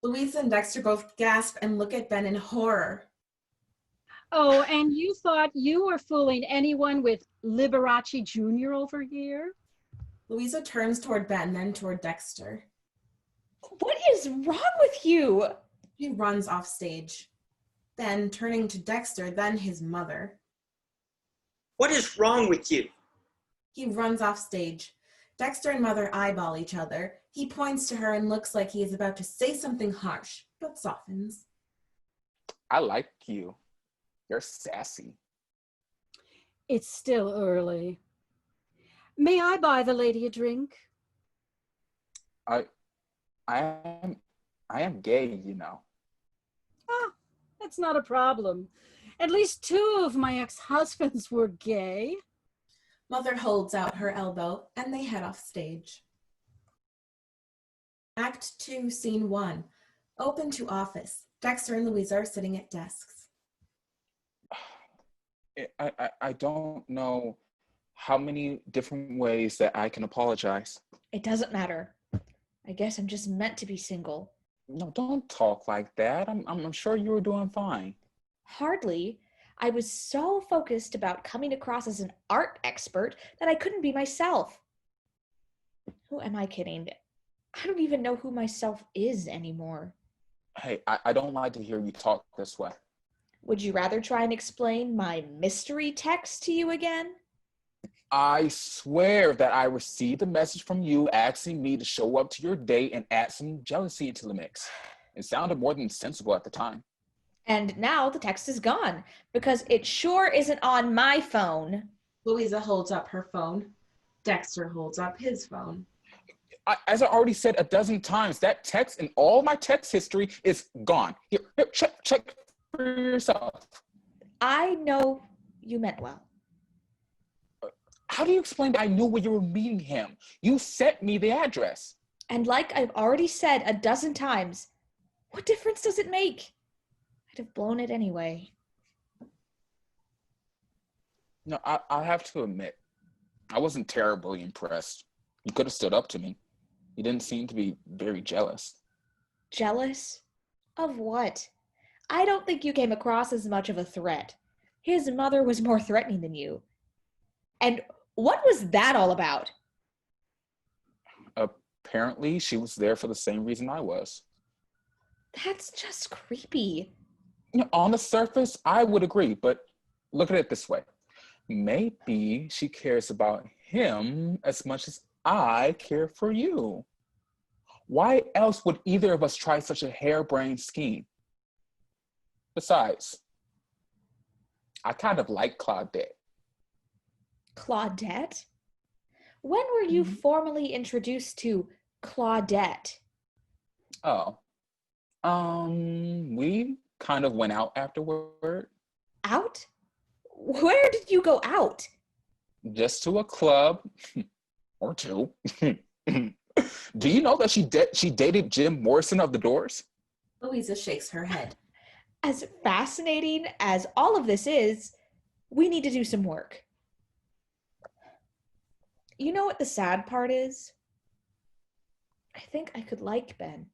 Louisa and Dexter both gasp and look at Ben in horror. Oh, and you thought you were fooling anyone with Liberace Jr. over here? Louisa turns toward Ben, then toward Dexter. What is wrong with you? She runs off stage. Ben, turning to Dexter, then his mother. What is wrong with you? He runs off stage. Dexter and Mother eyeball each other. He points to her and looks like he is about to say something harsh, but softens. I like you. You're sassy. It's still early. May I buy the lady a drink? I am gay, you know. Ah, that's not a problem. At least 2 of my ex-husbands were gay. Mother holds out her elbow and they head off stage. Act 2, Scene 1. Open to office. Dexter and Louisa are sitting at desks. I don't know how many different ways that I can apologize. It doesn't matter. I guess I'm just meant to be single. No, don't talk like that. I'm sure you were doing fine. Hardly. I was so focused about coming across as an art expert that I couldn't be myself. Who am I kidding? I don't even know who myself is anymore. Hey, I don't like to hear you talk this way. Would you rather try and explain my mystery text to you again? I swear that I received a message from you asking me to show up to your date and add some jealousy into the mix. It sounded more than sensible at the time. And now the text is gone because it sure isn't on my phone. Louisa holds up her phone. Dexter holds up his phone. As I already said a dozen times, that text and all my text history is gone. Here, check for yourself. I know you meant well. How do you explain that I knew where you were meeting him? You sent me the address. And like I've already said a dozen times, what difference does it make? I'd have blown it anyway. No, I have to admit, I wasn't terribly impressed. You could have stood up to me. You didn't seem to be very jealous. Jealous? Of what? I don't think you came across as much of a threat. His mother was more threatening than you. And what was that all about? Apparently, she was there for the same reason I was. That's just creepy. You know, on the surface, I would agree, but look at it this way. Maybe she cares about him as much as I care for you. Why else would either of us try such a harebrained scheme? Besides, I kind of like Claudette. Claudette? When were you formally introduced to Claudette? Oh, we kind of went out afterward. Out? Where did you go out? Just to a club or two. Do you know that she dated Jim Morrison of the Doors? Louisa shakes her head. As fascinating as all of this is, we need to do some work. You know what the sad part is? I think I could like Ben.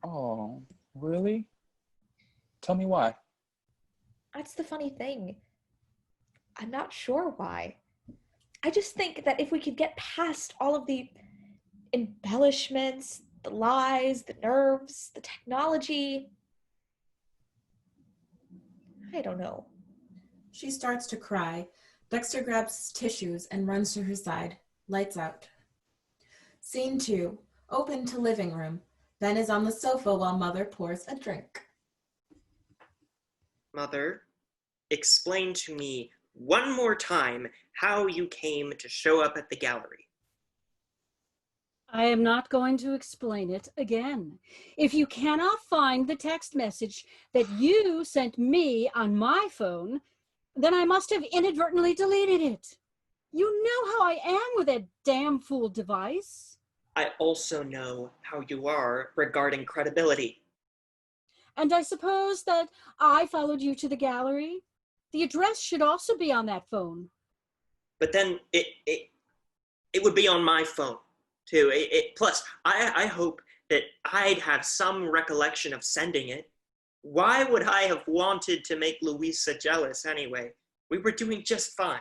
Oh, really? Tell me why. That's the funny thing. I'm not sure why. I just think that if we could get past all of the embellishments, the lies, the nerves, the technology, I don't know. She starts to cry. Dexter grabs tissues and runs to her side. Lights out. Scene 2. Open to living room. Ben is on the sofa while Mother pours a drink. Mother, explain to me one more time how you came to show up at the gallery. I am not going to explain it again. If you cannot find the text message that you sent me on my phone, then I must have inadvertently deleted it. You know how I am with that damn fool device. I also know how you are regarding credibility. And I suppose that I followed you to the gallery. The address should also be on that phone. But then it would be on my phone too. Plus, I hope that I'd have some recollection of sending it. Why would I have wanted to make Louisa jealous anyway? We were doing just fine.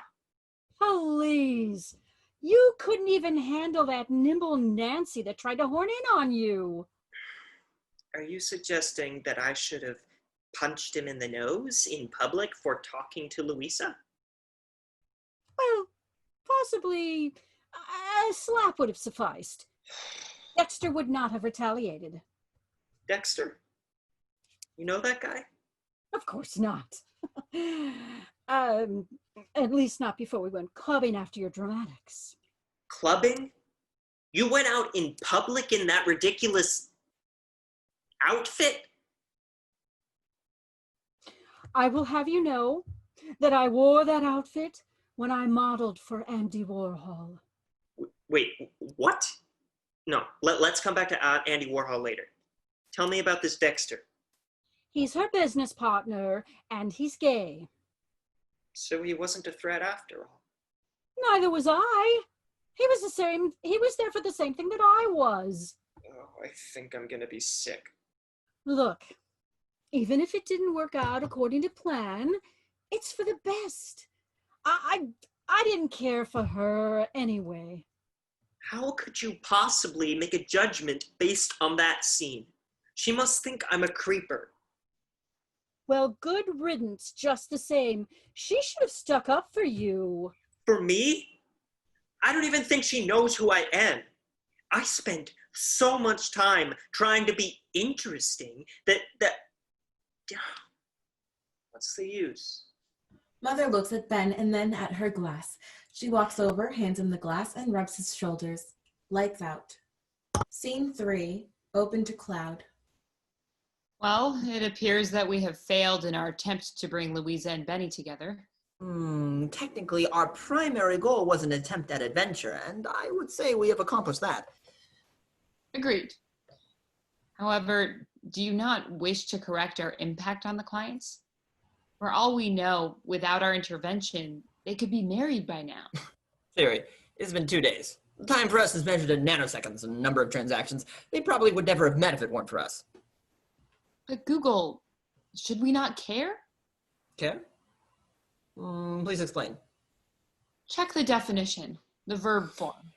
Please, you couldn't even handle that nimble Nancy that tried to horn in on you. Are you suggesting that I should have punched him in the nose in public for talking to Louisa? Well, possibly a slap would have sufficed. Dexter would not have retaliated. Dexter? You know that guy? Of course not. At least not before we went clubbing after your dramatics. Clubbing? You went out in public in that ridiculous outfit? I will have you know that I wore that outfit when I modeled for Andy Warhol. Wait, what? No, let's come back to Andy Warhol later. Tell me about this Dexter. He's her business partner, and he's gay. So he wasn't a threat after all. Neither was I. He was there for the same thing that I was. Oh, I think I'm gonna be sick. Look, even if it didn't work out according to plan, it's for the best. I didn't care for her anyway. How could you possibly make a judgment based on that scene? She must think I'm a creeper. Well, good riddance just the same. She should have stuck up for you. For me? I don't even think she knows who I am. I spent so much time trying to be interesting that what's the use? Mother looks at Ben and then at her glass. She walks over, hands him the glass, and rubs his shoulders. Lights out. Scene 3, open to cloud. Well, it appears that we have failed in our attempt to bring Louisa and Benny together. Technically, our primary goal was an attempt at adventure, and I would say we have accomplished that. Agreed. However, do you not wish to correct our impact on the clients? For all we know, without our intervention, they could be married by now. Siri, it's been 2 days. The time for us is measured in nanoseconds and number of transactions. They probably would never have met if it weren't for us. But Google, should we not care? Care? Please explain. Check the definition, the verb form.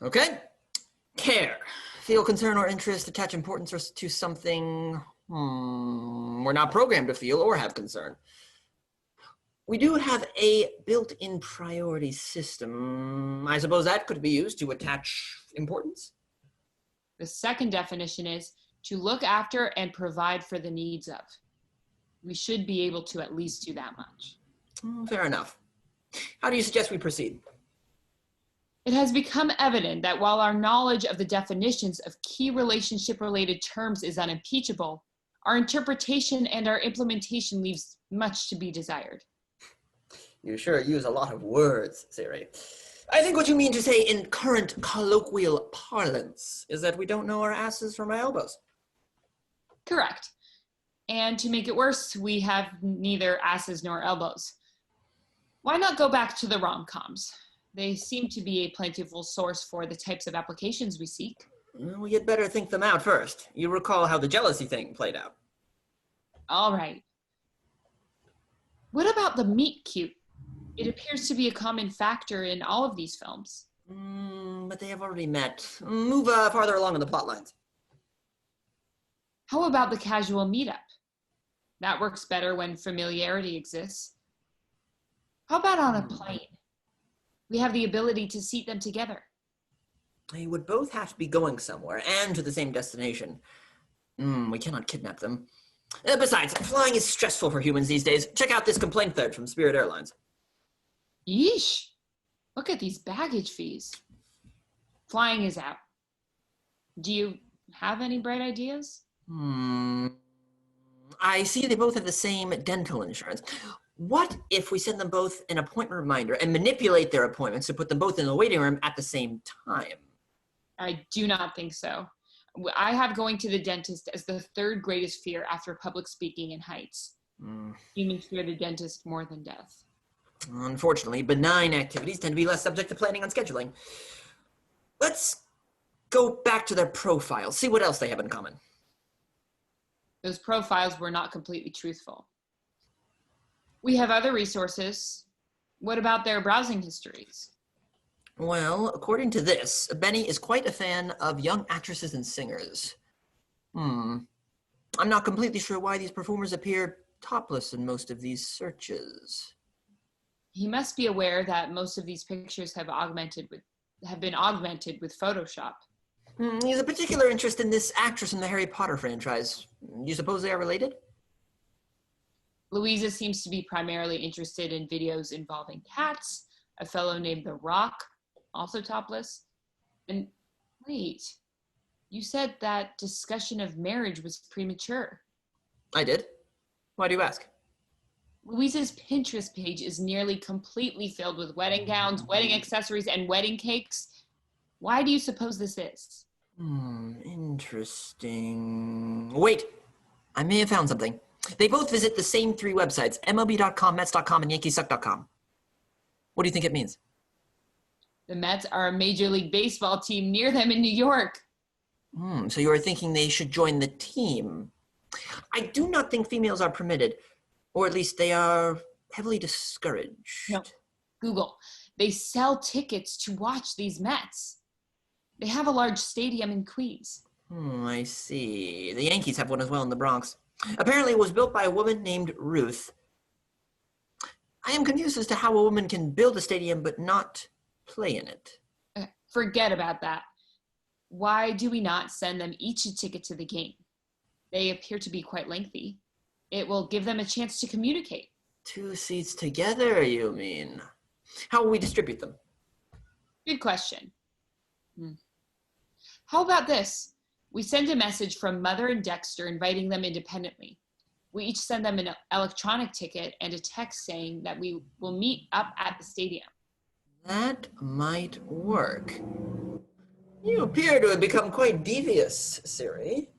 Okay. Care. Feel concern or interest, attach importance to something we're not programmed to feel or have concern. We do have a built-in priority system. I suppose that could be used to attach importance. The second definition is to look after and provide for the needs of. We should be able to at least do that much. Fair enough. How do you suggest we proceed? It has become evident that while our knowledge of the definitions of key relationship-related terms is unimpeachable, our interpretation and our implementation leaves much to be desired. You sure use a lot of words, Siri. I think what you mean to say in current colloquial parlance is that we don't know our asses from our elbows. Correct. And to make it worse, we have neither asses nor elbows. Why not go back to the rom-coms? They seem to be a plentiful source for the types of applications we seek. Well, you'd better think them out first. You recall how the jealousy thing played out. All right. What about the meet cute? It appears to be a common factor in all of these films. But they have already met. Move farther along in the plot lines. How about the casual meetup? That works better when familiarity exists. How about on a plane? We have the ability to seat them together. They would both have to be going somewhere and to the same destination. We cannot kidnap them. Besides, flying is stressful for humans these days. Check out this complaint thread from Spirit Airlines. Yeesh. Look at these baggage fees. Flying is out. Do you have any bright ideas? I see they both have the same dental insurance. What if we send them both an appointment reminder and manipulate their appointments to put them both in the waiting room at the same time? I do not think so. I have going to the dentist as the third greatest fear after public speaking and heights. Humans fear the dentist more than death. Unfortunately, benign activities tend to be less subject to planning and scheduling. Let's go back to their profiles, see what else they have in common. Those profiles were not completely truthful. We have other resources. What about their browsing histories? Well, according to this, Benny is quite a fan of young actresses and singers. I'm not completely sure why these performers appear topless in most of these searches. He must be aware that most of these pictures have been augmented with Photoshop. He has a particular interest in this actress in the Harry Potter franchise. You suppose they are related? Louisa seems to be primarily interested in videos involving cats, a fellow named The Rock, also topless. And wait, you said that discussion of marriage was premature. I did. Why do you ask? Louisa's Pinterest page is nearly completely filled with wedding gowns, wedding accessories, and wedding cakes. Why do you suppose this is? Interesting. Wait, I may have found something. They both visit the same 3 websites, MLB.com, Mets.com, and YankeeSuck.com. What do you think it means? The Mets are a Major League Baseball team near them in New York. So you are thinking they should join the team. I do not think females are permitted, or at least they are heavily discouraged. No, Google. They sell tickets to watch these Mets. They have a large stadium in Queens. I see. The Yankees have one as well in the Bronx. Apparently it was built by a woman named Ruth. I am confused as to how a woman can build a stadium but not play in it. Forget about that. Why do we not send them each a ticket to the game? They appear to be quite lengthy. It will give them a chance to communicate. 2 seats together, you mean? How will we distribute them? Good question. How about this? We send a message from Mother and Dexter inviting them independently. We each send them an electronic ticket and a text saying that we will meet up at the stadium. That might work. You appear to have become quite devious, Siri.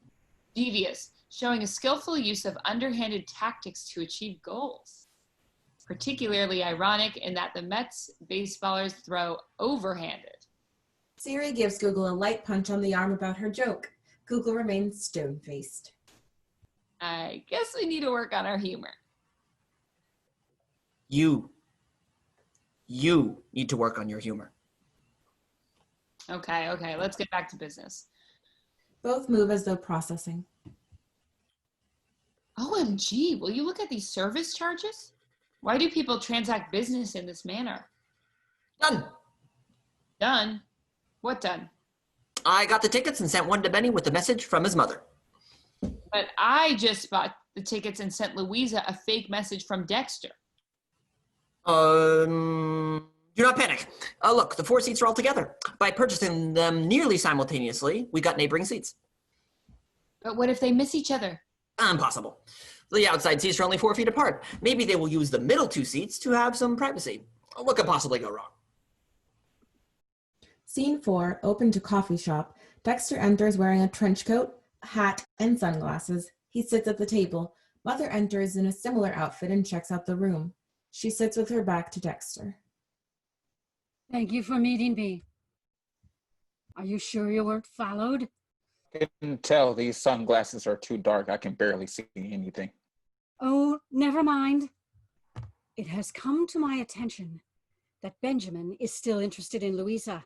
Devious, showing a skillful use of underhanded tactics to achieve goals. Particularly ironic in that the Mets baseballers throw overhanded. Siri gives Google a light punch on the arm about her joke. Google remains stone-faced. I guess we need to work on our humor. You need to work on your humor. Okay, let's get back to business. Both move as though processing. OMG, will you look at these service charges? Why do people transact business in this manner? Done. Done? What done? I got the tickets and sent one to Benny with a message from his mother. But I just bought the tickets and sent Louisa a fake message from Dexter. Do not panic. Look, the 4 seats are all together. By purchasing them nearly simultaneously, we got neighboring seats. But what if they miss each other? Impossible. The outside seats are only 4 feet apart. Maybe they will use the middle 2 seats to have some privacy. What could possibly go wrong? Scene 4, open to coffee shop. Dexter enters wearing a trench coat, hat, and sunglasses. He sits at the table. Mother enters in a similar outfit and checks out the room. She sits with her back to Dexter. Thank you for meeting me. Are you sure you weren't followed? I can tell these sunglasses are too dark. I can barely see anything. Oh, never mind. It has come to my attention that Benjamin is still interested in Louisa.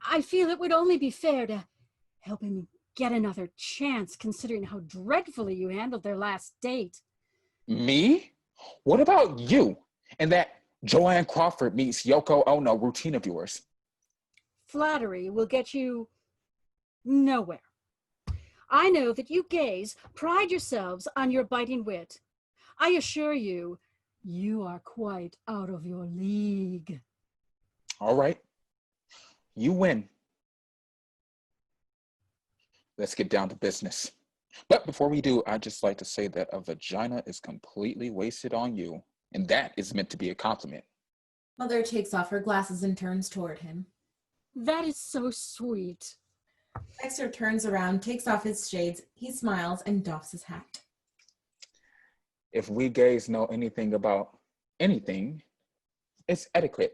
I feel it would only be fair to help him get another chance, considering how dreadfully you handled their last date. Me? What about you and that Joanne Crawford meets Yoko Ono routine of yours? Flattery will get you nowhere. I know that you gays pride yourselves on your biting wit. I assure you, you are quite out of your league. All right. You win. Let's get down to business. But before we do, I'd just like to say that a vagina is completely wasted on you, and that is meant to be a compliment. Mother takes off her glasses and turns toward him. That is so sweet. Dexter turns around, takes off his shades. He smiles and doffs his hat. If we gays know anything about anything, it's etiquette.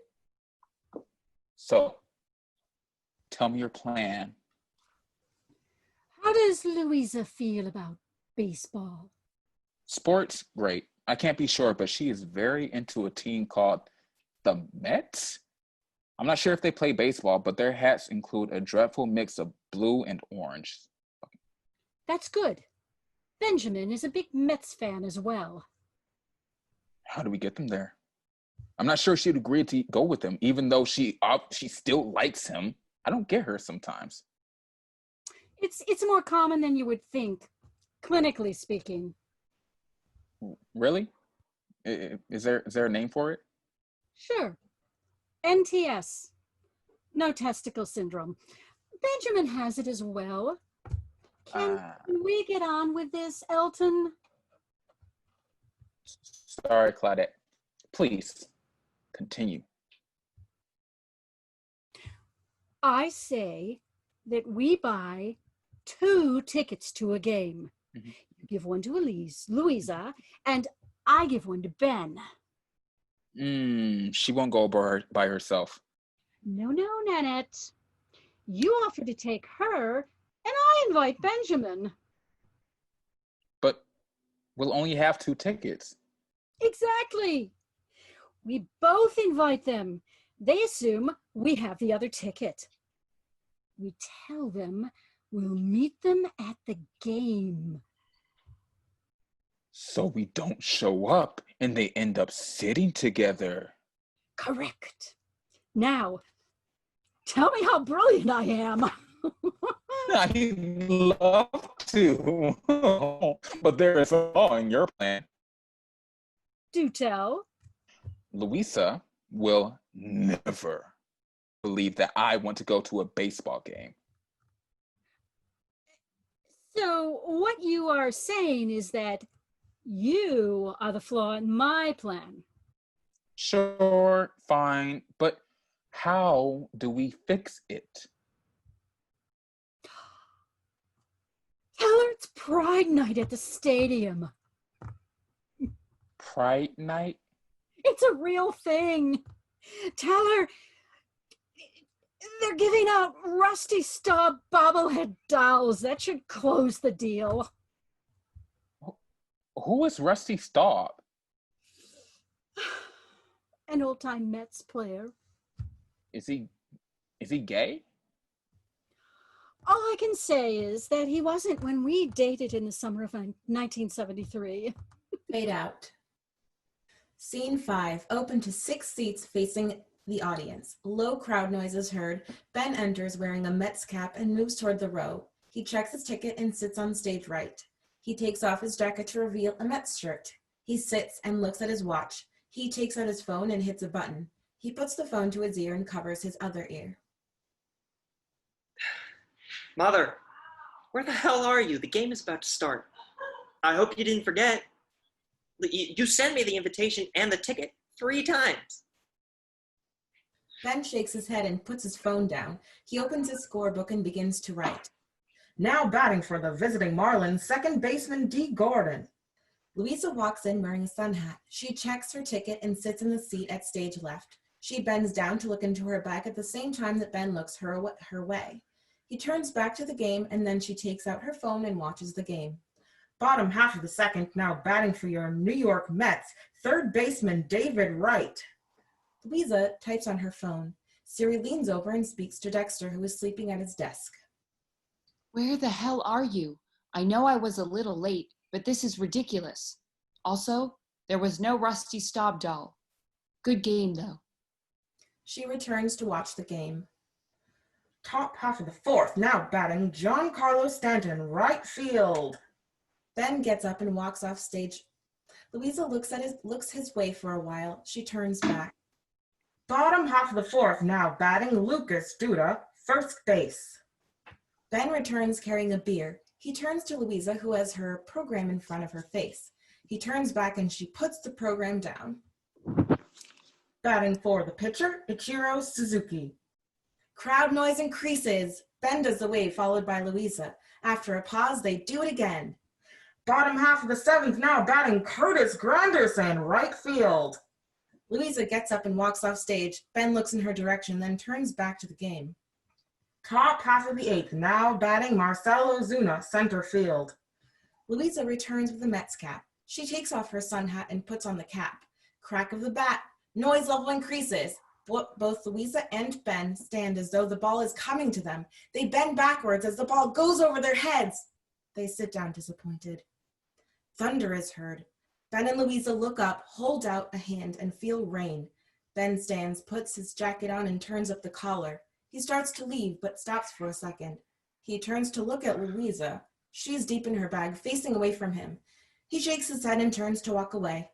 So, tell me your plan. How does Louisa feel about baseball? Sports, great. I can't be sure, but she is very into a team called the Mets. I'm not sure if they play baseball, but their hats include a dreadful mix of blue and orange. That's good. Benjamin is a big Mets fan as well. How do we get them there? I'm not sure she'd agree to go with him, even though she still likes him. I don't get her sometimes. It's more common than you would think, clinically speaking. Really? Is there a name for it? Sure. NTS. No testicle syndrome. Benjamin has it as well. Can we get on with this, Elton? Sorry, Claudette. Please, continue. I say that we buy 2 tickets to a game. Mhm. You give one to Louisa, and I give one to Ben. She won't go by herself. No, Nanette. You offer to take her, and I invite Benjamin. But we'll only have 2 tickets. Exactly. We both invite them. They assume we have the other ticket. We tell them we'll meet them at the game. So we don't show up and they end up sitting together. Correct. Now, tell me how brilliant I am. I'd love to, but there is a flaw in your plan. Do tell. Louisa will never believe that I want to go to a baseball game. So what you are saying is that you are the flaw in my plan. Sure, fine, but how do we fix it? Tell her it's Pride Night at the stadium. Pride night? It's a real thing. Tell her they're giving out Rusty Staub bobblehead dolls. That should close the deal. Who is Rusty Staub? An old-time Mets player. Is he gay? All I can say is that he wasn't when we dated in the summer of 1973. Fade out. Scene 5, open to 6 seats facing the audience. Low crowd noise is heard. Ben enters wearing a Mets cap and moves toward the row. He checks his ticket and sits on stage right. He takes off his jacket to reveal a Mets shirt. He sits and looks at his watch. He takes out his phone and hits a button. He puts the phone to his ear and covers his other ear. Mother, where the hell are you? The game is about to start. I hope you didn't forget. You sent me the invitation and the ticket 3 times. Ben shakes his head and puts his phone down. He opens his scorebook and begins to write. Now batting for the visiting Marlins, second baseman D. Gordon. Louisa walks in wearing a sun hat. She checks her ticket and sits in the seat at stage left. She bends down to look into her bag at the same time that Ben looks her way. He turns back to the game and then she takes out her phone and watches the game. Bottom half of the second, now batting for your New York Mets, third baseman David Wright. Louisa types on her phone. Siri leans over and speaks to Dexter, who is sleeping at his desk. Where the hell are you? I know I was a little late, but this is ridiculous. Also, there was no Rusty Staub doll. Good game, though. She returns to watch the game. Top half of the fourth, now batting John Carlos Stanton, right field. Ben gets up and walks off stage. Louisa looks his way for a while. She turns back. Bottom half of the fourth, now batting Lucas Duda, first base. Ben returns carrying a beer. He turns to Louisa, who has her program in front of her face. He turns back and she puts the program down. Batting for the pitcher, Ichiro Suzuki. Crowd noise increases. Ben does the wave, followed by Louisa. After a pause, they do it again. Bottom half of the seventh, now batting Curtis Granderson, right field. Louisa gets up and walks off stage. Ben looks in her direction, then turns back to the game. Top half of the eighth, now batting Marcelo Zuna, center field. Louisa returns with a Mets cap. She takes off her sun hat and puts on the cap. Crack of the bat. Noise level increases. Both Louisa and Ben stand as though the ball is coming to them. They bend backwards as the ball goes over their heads. They sit down disappointed. Thunder is heard. Ben and Louisa look up, hold out a hand, and feel rain. Ben stands, puts his jacket on, and turns up the collar. He starts to leave, but stops for a second. He turns to look at Louisa. She's deep in her bag, facing away from him. He shakes his head and turns to walk away.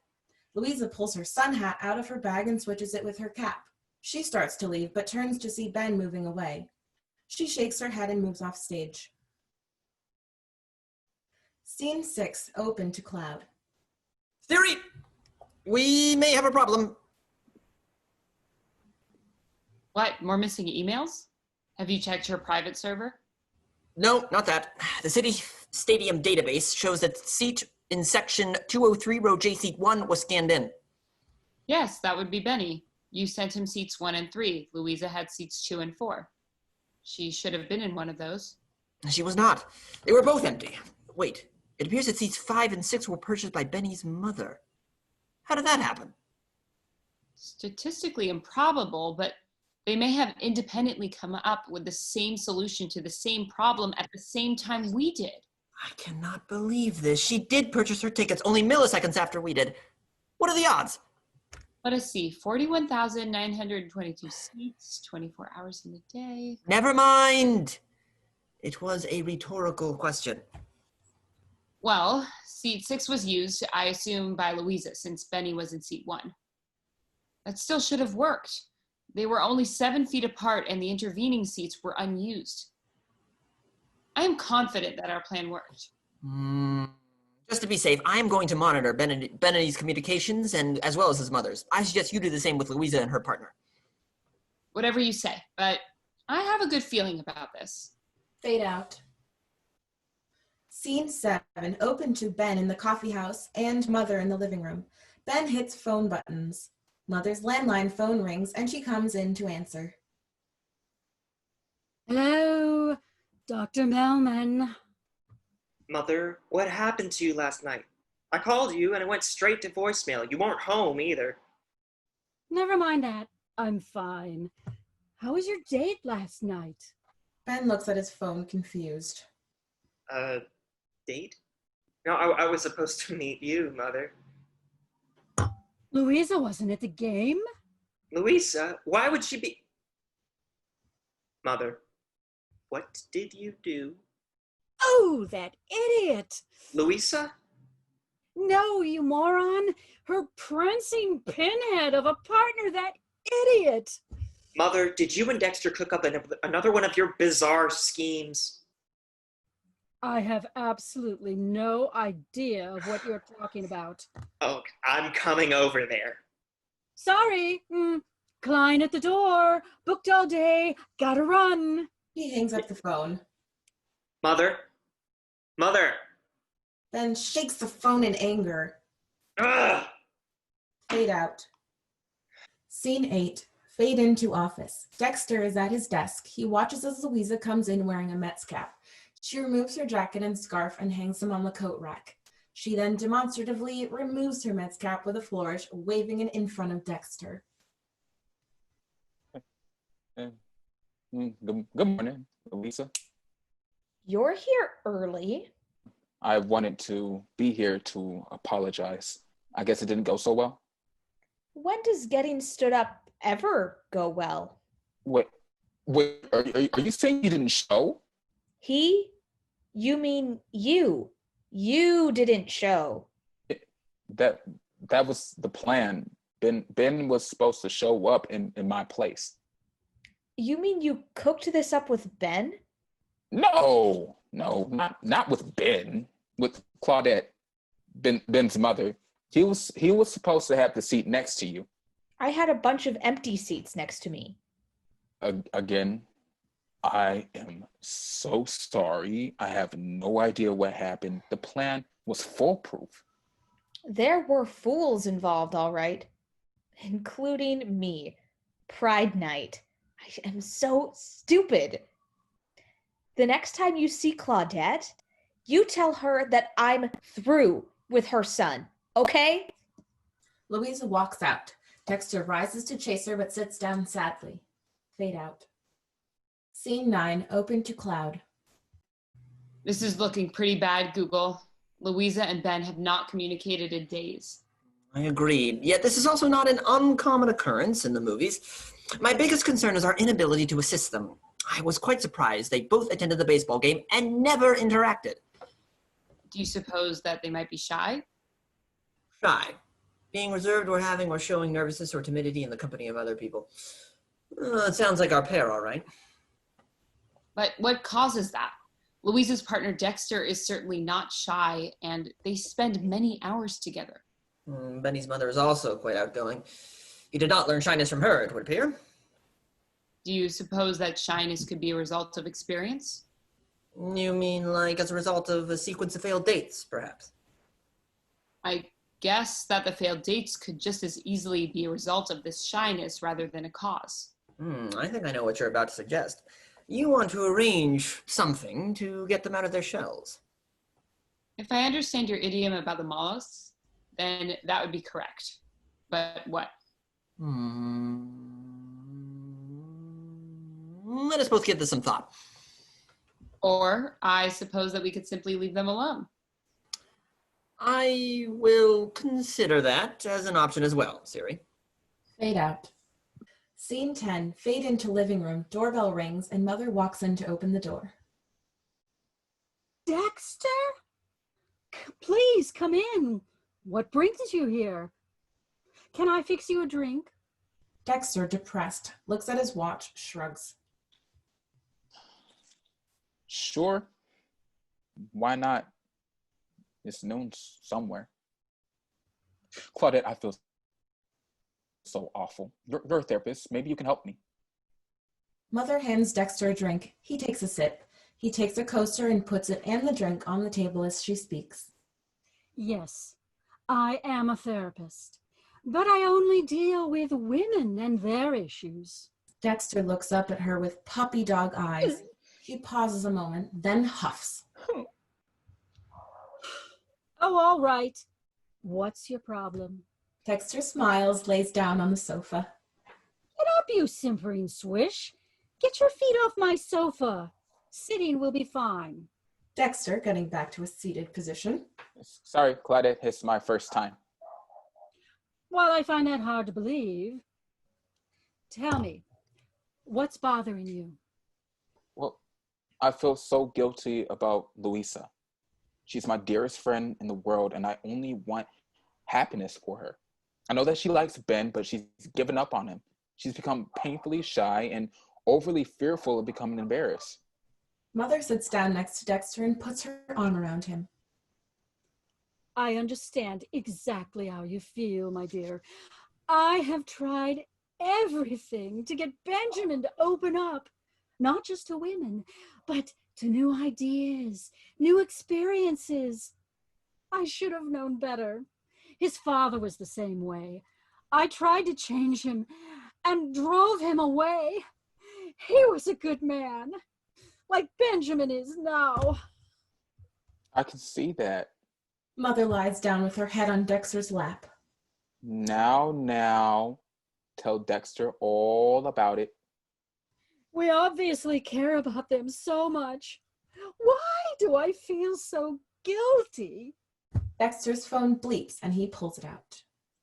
Louisa pulls her sun hat out of her bag and switches it with her cap. She starts to leave, but turns to see Ben moving away. She shakes her head and moves off stage. Scene 6, open to cloud. Siri, We may have a problem. What, more missing emails? Have you checked your private server? No, not that. The City Stadium database shows that seat in section 203, row J, seat 1 was scanned in. Yes, that would be Benny. You sent him seats 1 and 3. Louisa had seats 2 and 4. She should have been in one of those. She was not. They were both empty. Wait, it appears that seats 5 and 6 were purchased by Benny's mother. How did that happen? Statistically improbable, but they may have independently come up with the same solution to the same problem at the same time we did. I cannot believe this. She did purchase her tickets only milliseconds after we did. What are the odds? Let us see, 41,922 seats, 24 hours in a day. Never mind. It was a rhetorical question. Well, seat 6 was used, I assume, by Louisa, since Benny was in seat 1. That still should have worked. They were only 7 feet apart and the intervening seats were unused. I am confident that our plan worked. Just to be safe, I am going to monitor Benny's communications and as well as his mother's. I suggest you do the same with Louisa and her partner. Whatever you say, but I have a good feeling about this. Fade out. Scene 7, open to Ben in the coffee house and Mother in the living room. Ben hits phone buttons. Mother's landline phone rings and she comes in to answer. Hello, Dr. Melman. Mother, what happened to you last night? I called you and it went straight to voicemail. You weren't home either. Never mind that. I'm fine. How was your date last night? Ben looks at his phone, confused. Date? No, I was supposed to meet you, Mother. Louisa wasn't at the game? Louisa? Why would she be? Mother, what did you do? Oh, that idiot! Louisa? No, you moron! Her prancing pinhead of a partner, that idiot! Mother, did you and Dexter cook up another one of your bizarre schemes? I have absolutely no idea of what you're talking about. Oh, I'm coming over there. Sorry. Client at the door. Booked all day. Gotta run. He hangs up the phone. Mother? Mother! Ben shakes the phone in anger. Ugh! Fade out. Scene 8. Fade into office. Dexter is at his desk. He watches as Louisa comes in wearing a Mets cap. She removes her jacket and scarf and hangs them on the coat rack. She then demonstratively removes her Mets cap with a flourish, waving it in front of Dexter. Good morning, Louisa. You're here early. I wanted to be here to apologize. I guess it didn't go so well. When does getting stood up ever go well? Wait, are you saying you didn't show? He? You mean you. You didn't show. That was the plan. Ben was supposed to show up in my place. You mean you cooked this up with Ben? No, not with Ben. With Claudette, Ben's mother. He was supposed to have the seat next to you. I had a bunch of empty seats next to me. Again, I am so sorry. I have no idea what happened. The plan was foolproof. There were fools involved, all right. Including me. Pride night. I am so stupid. The next time you see Claudette, you tell her that I'm through with her son, okay? Louisa walks out. Dexter rises to chase her but sits down sadly. Fade out. Scene 9, open to cloud. This is looking pretty bad, Google. Louisa and Ben have not communicated in days. I agree. Yet this is also not an uncommon occurrence in the movies. My biggest concern is our inability to assist them. I was quite surprised they both attended the baseball game and never interacted. Do you suppose that they might be shy? Shy. Being reserved or showing nervousness or timidity in the company of other people. It sounds like our pair, all right. But what causes that? Louisa's partner Dexter is certainly not shy, and they spend many hours together. Benny's mother is also quite outgoing. You did not learn shyness from her, it would appear. Do you suppose that shyness could be a result of experience? You mean like as a result of a sequence of failed dates, perhaps? I guess that the failed dates could just as easily be a result of this shyness rather than a cause. I think I know what you're about to suggest. You want to arrange something to get them out of their shells. If I understand your idiom about the mollusks, then that would be correct. But what? Let us both give this some thought. Or I suppose that we could simply leave them alone. I will consider that as an option as well, Siri. Fade out. Scene 10, fade into living room, doorbell rings, and mother walks in to open the door. Dexter? Please come in. What brings you here? Can I fix you a drink? Dexter, depressed, looks at his watch, shrugs. Sure. Why not? It's noon somewhere. Claudette, I feel so awful. You're a therapist. Maybe you can help me. Mother hands Dexter a drink. He takes a sip. He takes a coaster and puts it and the drink on the table as she speaks. Yes, I am a therapist, but I only deal with women and their issues. Dexter looks up at her with puppy dog eyes. He pauses a moment, then huffs. Oh, all right. What's your problem? Dexter smiles, lays down on the sofa. Get up, you simpering swish. Get your feet off my sofa. Sitting will be fine. Dexter, getting back to a seated position. Sorry, Claudette, it's my first time. While I find that hard to believe, tell me, what's bothering you? Well, I feel so guilty about Louisa. She's my dearest friend in the world, and I only want happiness for her. I know that she likes Ben, but she's given up on him. She's become painfully shy and overly fearful of becoming embarrassed. Mother sits down next to Dexter and puts her arm around him. I understand exactly how you feel, my dear. I have tried everything to get Benjamin to open up, not just to women, but to new ideas, new experiences. I should have known better. His father was the same way. I tried to change him and drove him away. He was a good man, like Benjamin is now. I can see that. Mother lies down with her head on Dexter's lap. Now, tell Dexter all about it. We obviously care about them so much. Why do I feel so guilty? Dexter's phone bleeps and he pulls it out.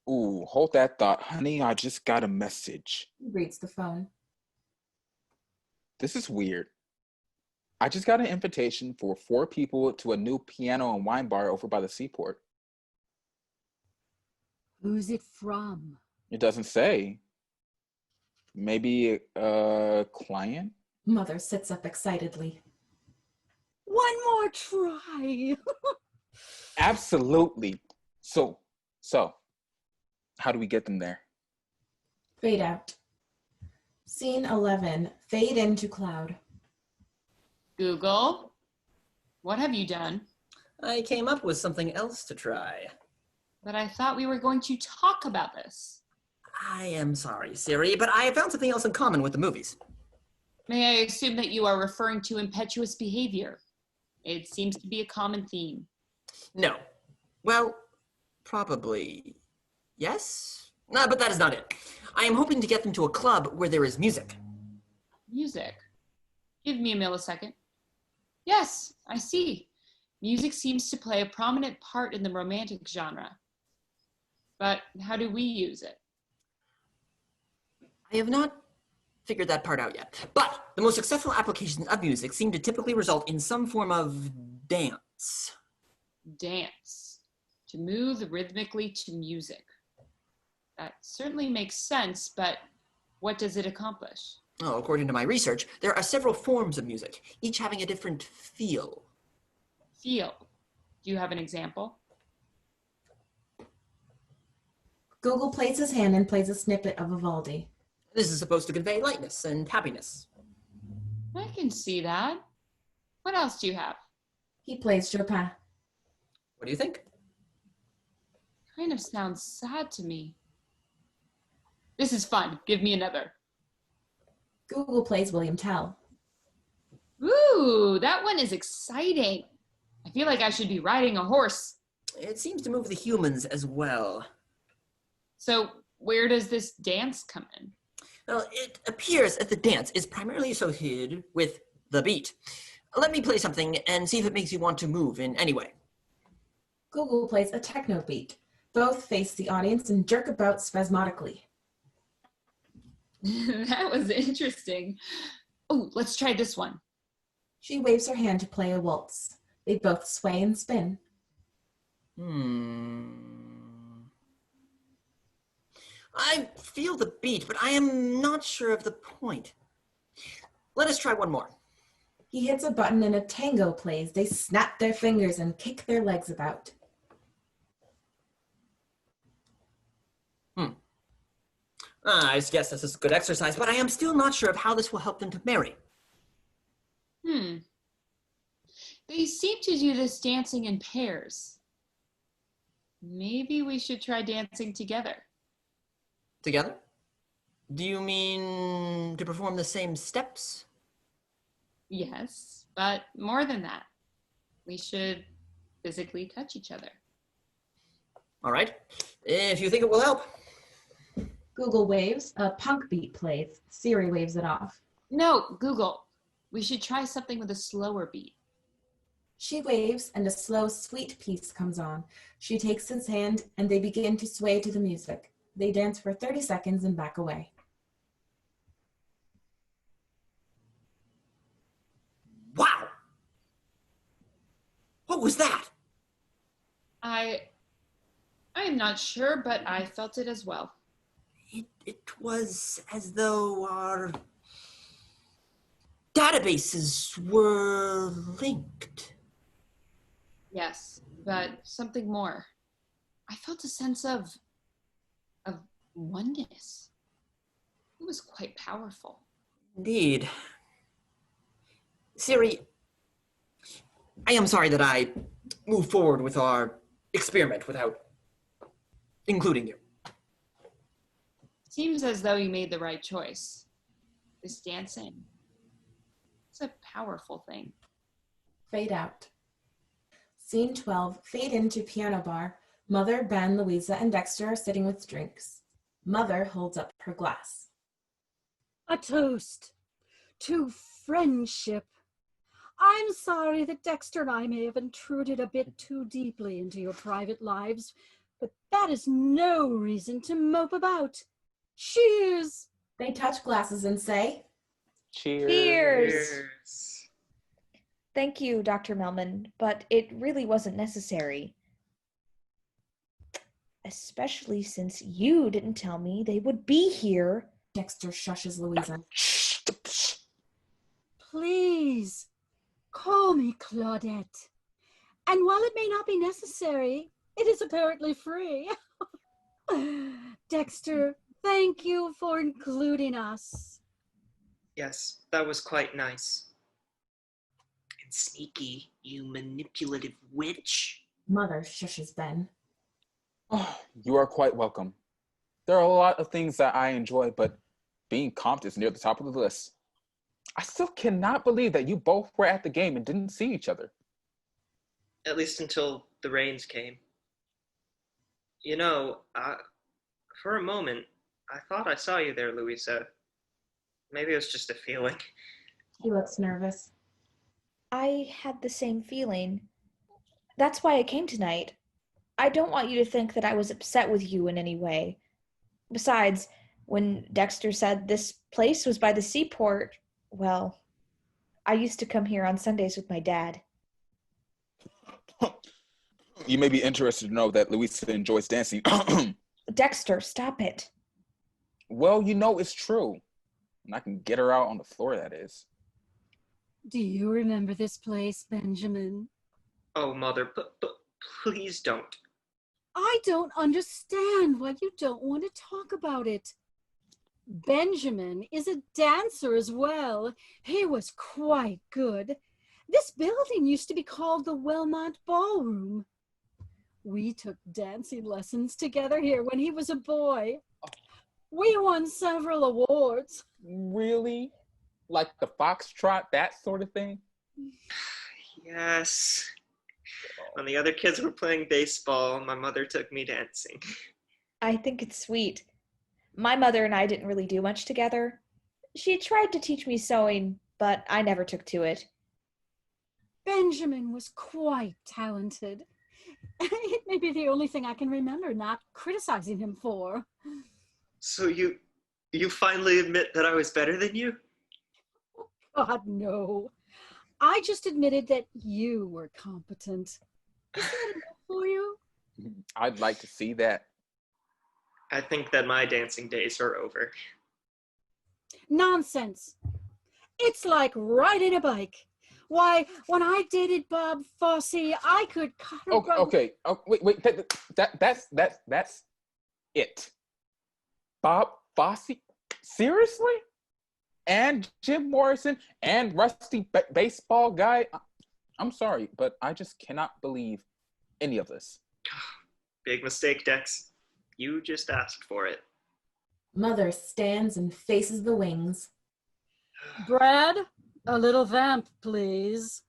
Ooh, hold that thought. Honey, I just got a message. He reads the phone. This is weird. I just got an invitation for 4 people to a new piano and wine bar over by the seaport. Who's it from? It doesn't say. Maybe a client? Mother sits up excitedly. One more try. Absolutely. So, how do we get them there? Fade out. Scene 11, fade into cloud. Google, what have you done? I came up with something else to try. But I thought we were going to talk about this. I am sorry, Siri, but I have found something else in common with the movies. May I assume that you are referring to impetuous behavior? It seems to be a common theme. No. Well, probably yes? No, but that is not it. I am hoping to get them to a club where there is music. Music? Give me a millisecond. Yes, I see. Music seems to play a prominent part in the romantic genre. But how do we use it? I have not figured that part out yet. But the most successful applications of music seem to typically result in some form of dance. Dance. To move rhythmically to music. That certainly makes sense, but what does it accomplish? Oh, according to my research, there are several forms of music, each having a different feel. Feel. Do you have an example? Google plays his hand and plays a snippet of Vivaldi. This is supposed to convey lightness and happiness. I can see that. What else do you have? He plays Chopin. What do you think? Kind of sounds sad to me. This is fun. Give me another. Google plays William Tell. Ooh, that one is exciting. I feel like I should be riding a horse. It seems to move the humans as well. So where does this dance come in? Well, it appears that the dance is primarily associated with the beat. Let me play something and see if it makes you want to move in any way. Google plays a techno beat. Both face the audience and jerk about spasmodically. That was interesting. Oh, let's try this one. She waves her hand to play a waltz. They both sway and spin. I feel the beat, but I am not sure of the point. Let us try one more. He hits a button and a tango plays. They snap their fingers and kick their legs about. I guess this is good exercise, but I am still not sure of how this will help them to marry. They seem to do this dancing in pairs. Maybe we should try dancing together. Together? Do you mean to perform the same steps? Yes, but more than that. We should physically touch each other. All right, if you think it will help. Google waves, a punk beat plays. Siri waves it off. No, Google. We should try something with a slower beat. She waves and a slow, sweet piece comes on. She takes his hand and they begin to sway to the music. They dance for 30 seconds and back away. Wow! What was that? I am not sure, but I felt it as well. It was as though our databases were linked. Yes, but something more. I felt a sense of oneness. It was quite powerful. Indeed. Siri, I am sorry that I moved forward with our experiment without including you. Seems as though you made the right choice. This dancing, it's a powerful thing. Fade out. Scene 12, fade into piano bar. Mother, Ben, Louisa, and Dexter are sitting with drinks. Mother holds up her glass. A toast to friendship. I'm sorry that Dexter and I may have intruded a bit too deeply into your private lives, but that is no reason to mope about. Cheers! They touch glasses and say, Cheers. Cheers! Thank you, Dr. Melman, but it really wasn't necessary. Especially since you didn't tell me they would be here. Dexter shushes Louisa. Please, call me Claudette. And while it may not be necessary, it is apparently free. Dexter, thank you for including us. Yes, that was quite nice. And sneaky, you manipulative witch. Mother shushes Ben. Oh, you are quite welcome. There are a lot of things that I enjoy, but being comped is near the top of the list. I still cannot believe that you both were at the game and didn't see each other. At least until the rains came. You know, for a moment, I thought I saw you there, Louisa. Maybe it was just a feeling. He looks nervous. I had the same feeling. That's why I came tonight. I don't want you to think that I was upset with you in any way. Besides, when Dexter said this place was by the seaport, well, I used to come here on Sundays with my dad. You may be interested to know that Louisa enjoys dancing. Dexter, stop it. Well, you know it's true. And I can get her out on the floor, that is. Do you remember this place, Benjamin? Oh, Mother, but please don't. I don't understand why you don't want to talk about it. Benjamin is a dancer as well. He was quite good. This building used to be called the Wilmot Ballroom. We took dancing lessons together here when he was a boy. We won several awards. Really? Like the foxtrot, that sort of thing? Yes. When the other kids were playing baseball, my mother took me dancing. I think it's sweet. My mother and I didn't really do much together. She tried to teach me sewing, but I never took to it. Benjamin was quite talented. It may be the only thing I can remember not criticizing him for. So you finally admit that I was better than you? God, no. I just admitted that you were competent. Is that enough for you? I'd like to see that. I think that my dancing days are over. Nonsense. It's like riding a bike. Why, when I dated Bob Fosse, I could cut a rope. Okay. Oh, wait. That's it. Bob Fosse? Seriously? And Jim Morrison and Rusty Baseball Guy? I'm sorry, but I just cannot believe any of this. Big mistake, Dex. You just asked for it. Mother stands and faces the wings. Brad, a little vamp, please.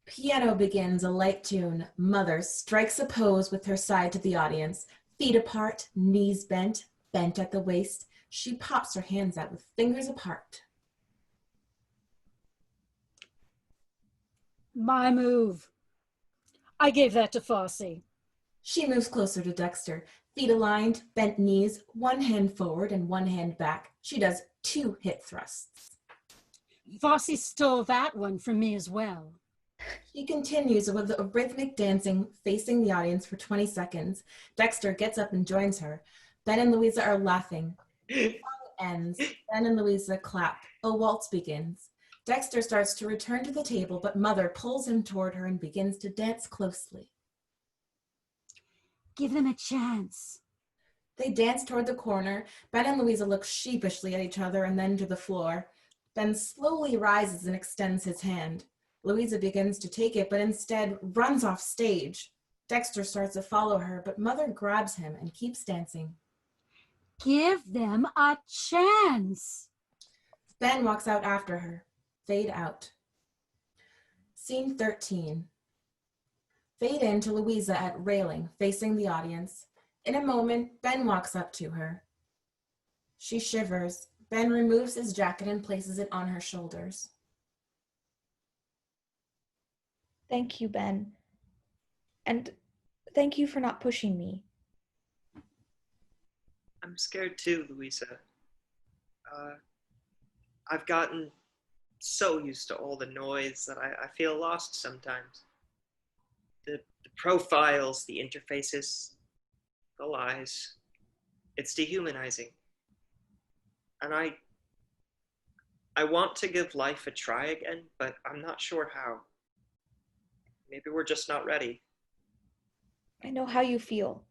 Piano begins a light tune. Mother strikes a pose with her side to the audience. Feet apart, knees bent at the waist. She pops her hands out with fingers apart. My move. I gave that to Fosse. She moves closer to Dexter. Feet aligned, bent knees, one hand forward and one hand back. She does 2 hip thrusts. Fosse stole that one from me as well. She continues with a rhythmic dancing, facing the audience for 20 seconds. Dexter gets up and joins her. Ben and Louisa are laughing. The song ends. Ben and Louisa clap. A waltz begins. Dexter starts to return to the table, but Mother pulls him toward her and begins to dance closely. Give them a chance. They dance toward the corner. Ben and Louisa look sheepishly at each other and then to the floor. Ben slowly rises and extends his hand. Louisa begins to take it, but instead runs off stage. Dexter starts to follow her, but Mother grabs him and keeps dancing. Give them a chance. Ben walks out after her. Fade out. Scene 13. Fade in to Louisa at railing, facing the audience. In a moment, Ben walks up to her. She shivers. Ben removes his jacket and places it on her shoulders. Thank you, Ben. And thank you for not pushing me. I'm scared too, Louisa. I've gotten so used to all the noise that I feel lost sometimes. The profiles, the interfaces, the lies. It's dehumanizing. And I want to give life a try again, but I'm not sure how. Maybe we're just not ready. I know how you feel.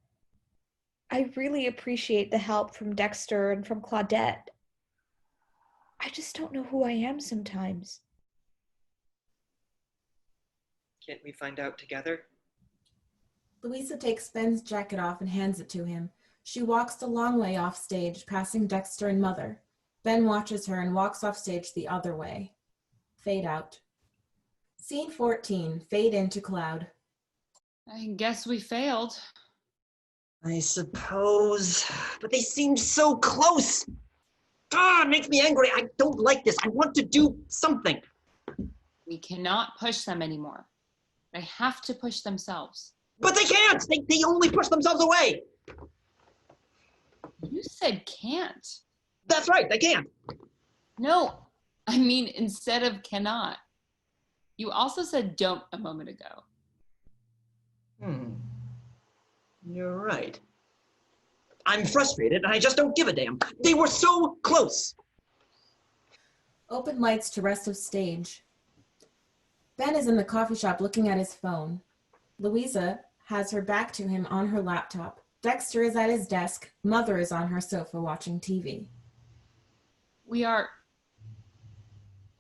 I really appreciate the help from Dexter and from Claudette. I just don't know who I am sometimes. Can't we find out together? Louisa takes Ben's jacket off and hands it to him. She walks the long way off stage, passing Dexter and Mother. Ben watches her and walks off stage the other way. Fade out. Scene 14, fade into Cloud. I guess we failed. I suppose, but they seem so close. Ah, it makes me angry. I don't like this. I want to do something. We cannot push them anymore. They have to push themselves. But they can't. They only push themselves away. You said can't. That's right. They can't. No, I mean instead of cannot. You also said don't a moment ago. You're right. I'm frustrated and I just don't give a damn. They were so close. Open lights to rest of stage. Ben is in the coffee shop looking at his phone. Louisa has her back to him on her laptop. Dexter is at his desk. Mother is on her sofa watching TV.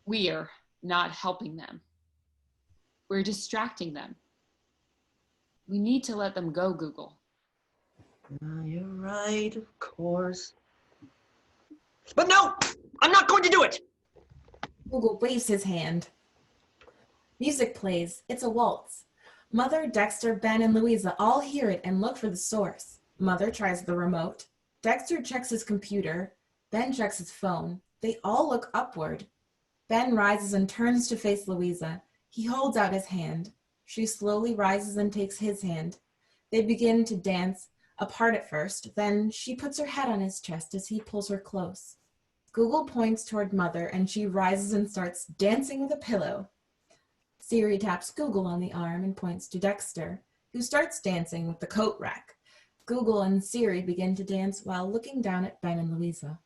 We're not helping them. We're distracting them. We need to let them go, Google. You're right, of course. But no! I'm not going to do it! Google waves his hand. Music plays. It's a waltz. Mother, Dexter, Ben, and Louisa all hear it and look for the source. Mother tries the remote. Dexter checks his computer. Ben checks his phone. They all look upward. Ben rises and turns to face Louisa. He holds out his hand. She slowly rises and takes his hand. They begin to dance, apart at first. Then she puts her head on his chest as he pulls her close. Google points toward Mother, and she rises and starts dancing with a pillow. Siri taps Google on the arm and points to Dexter, who starts dancing with the coat rack. Google and Siri begin to dance while looking down at Ben and Louisa.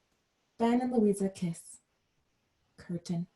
Ben and Louisa kiss. Curtain.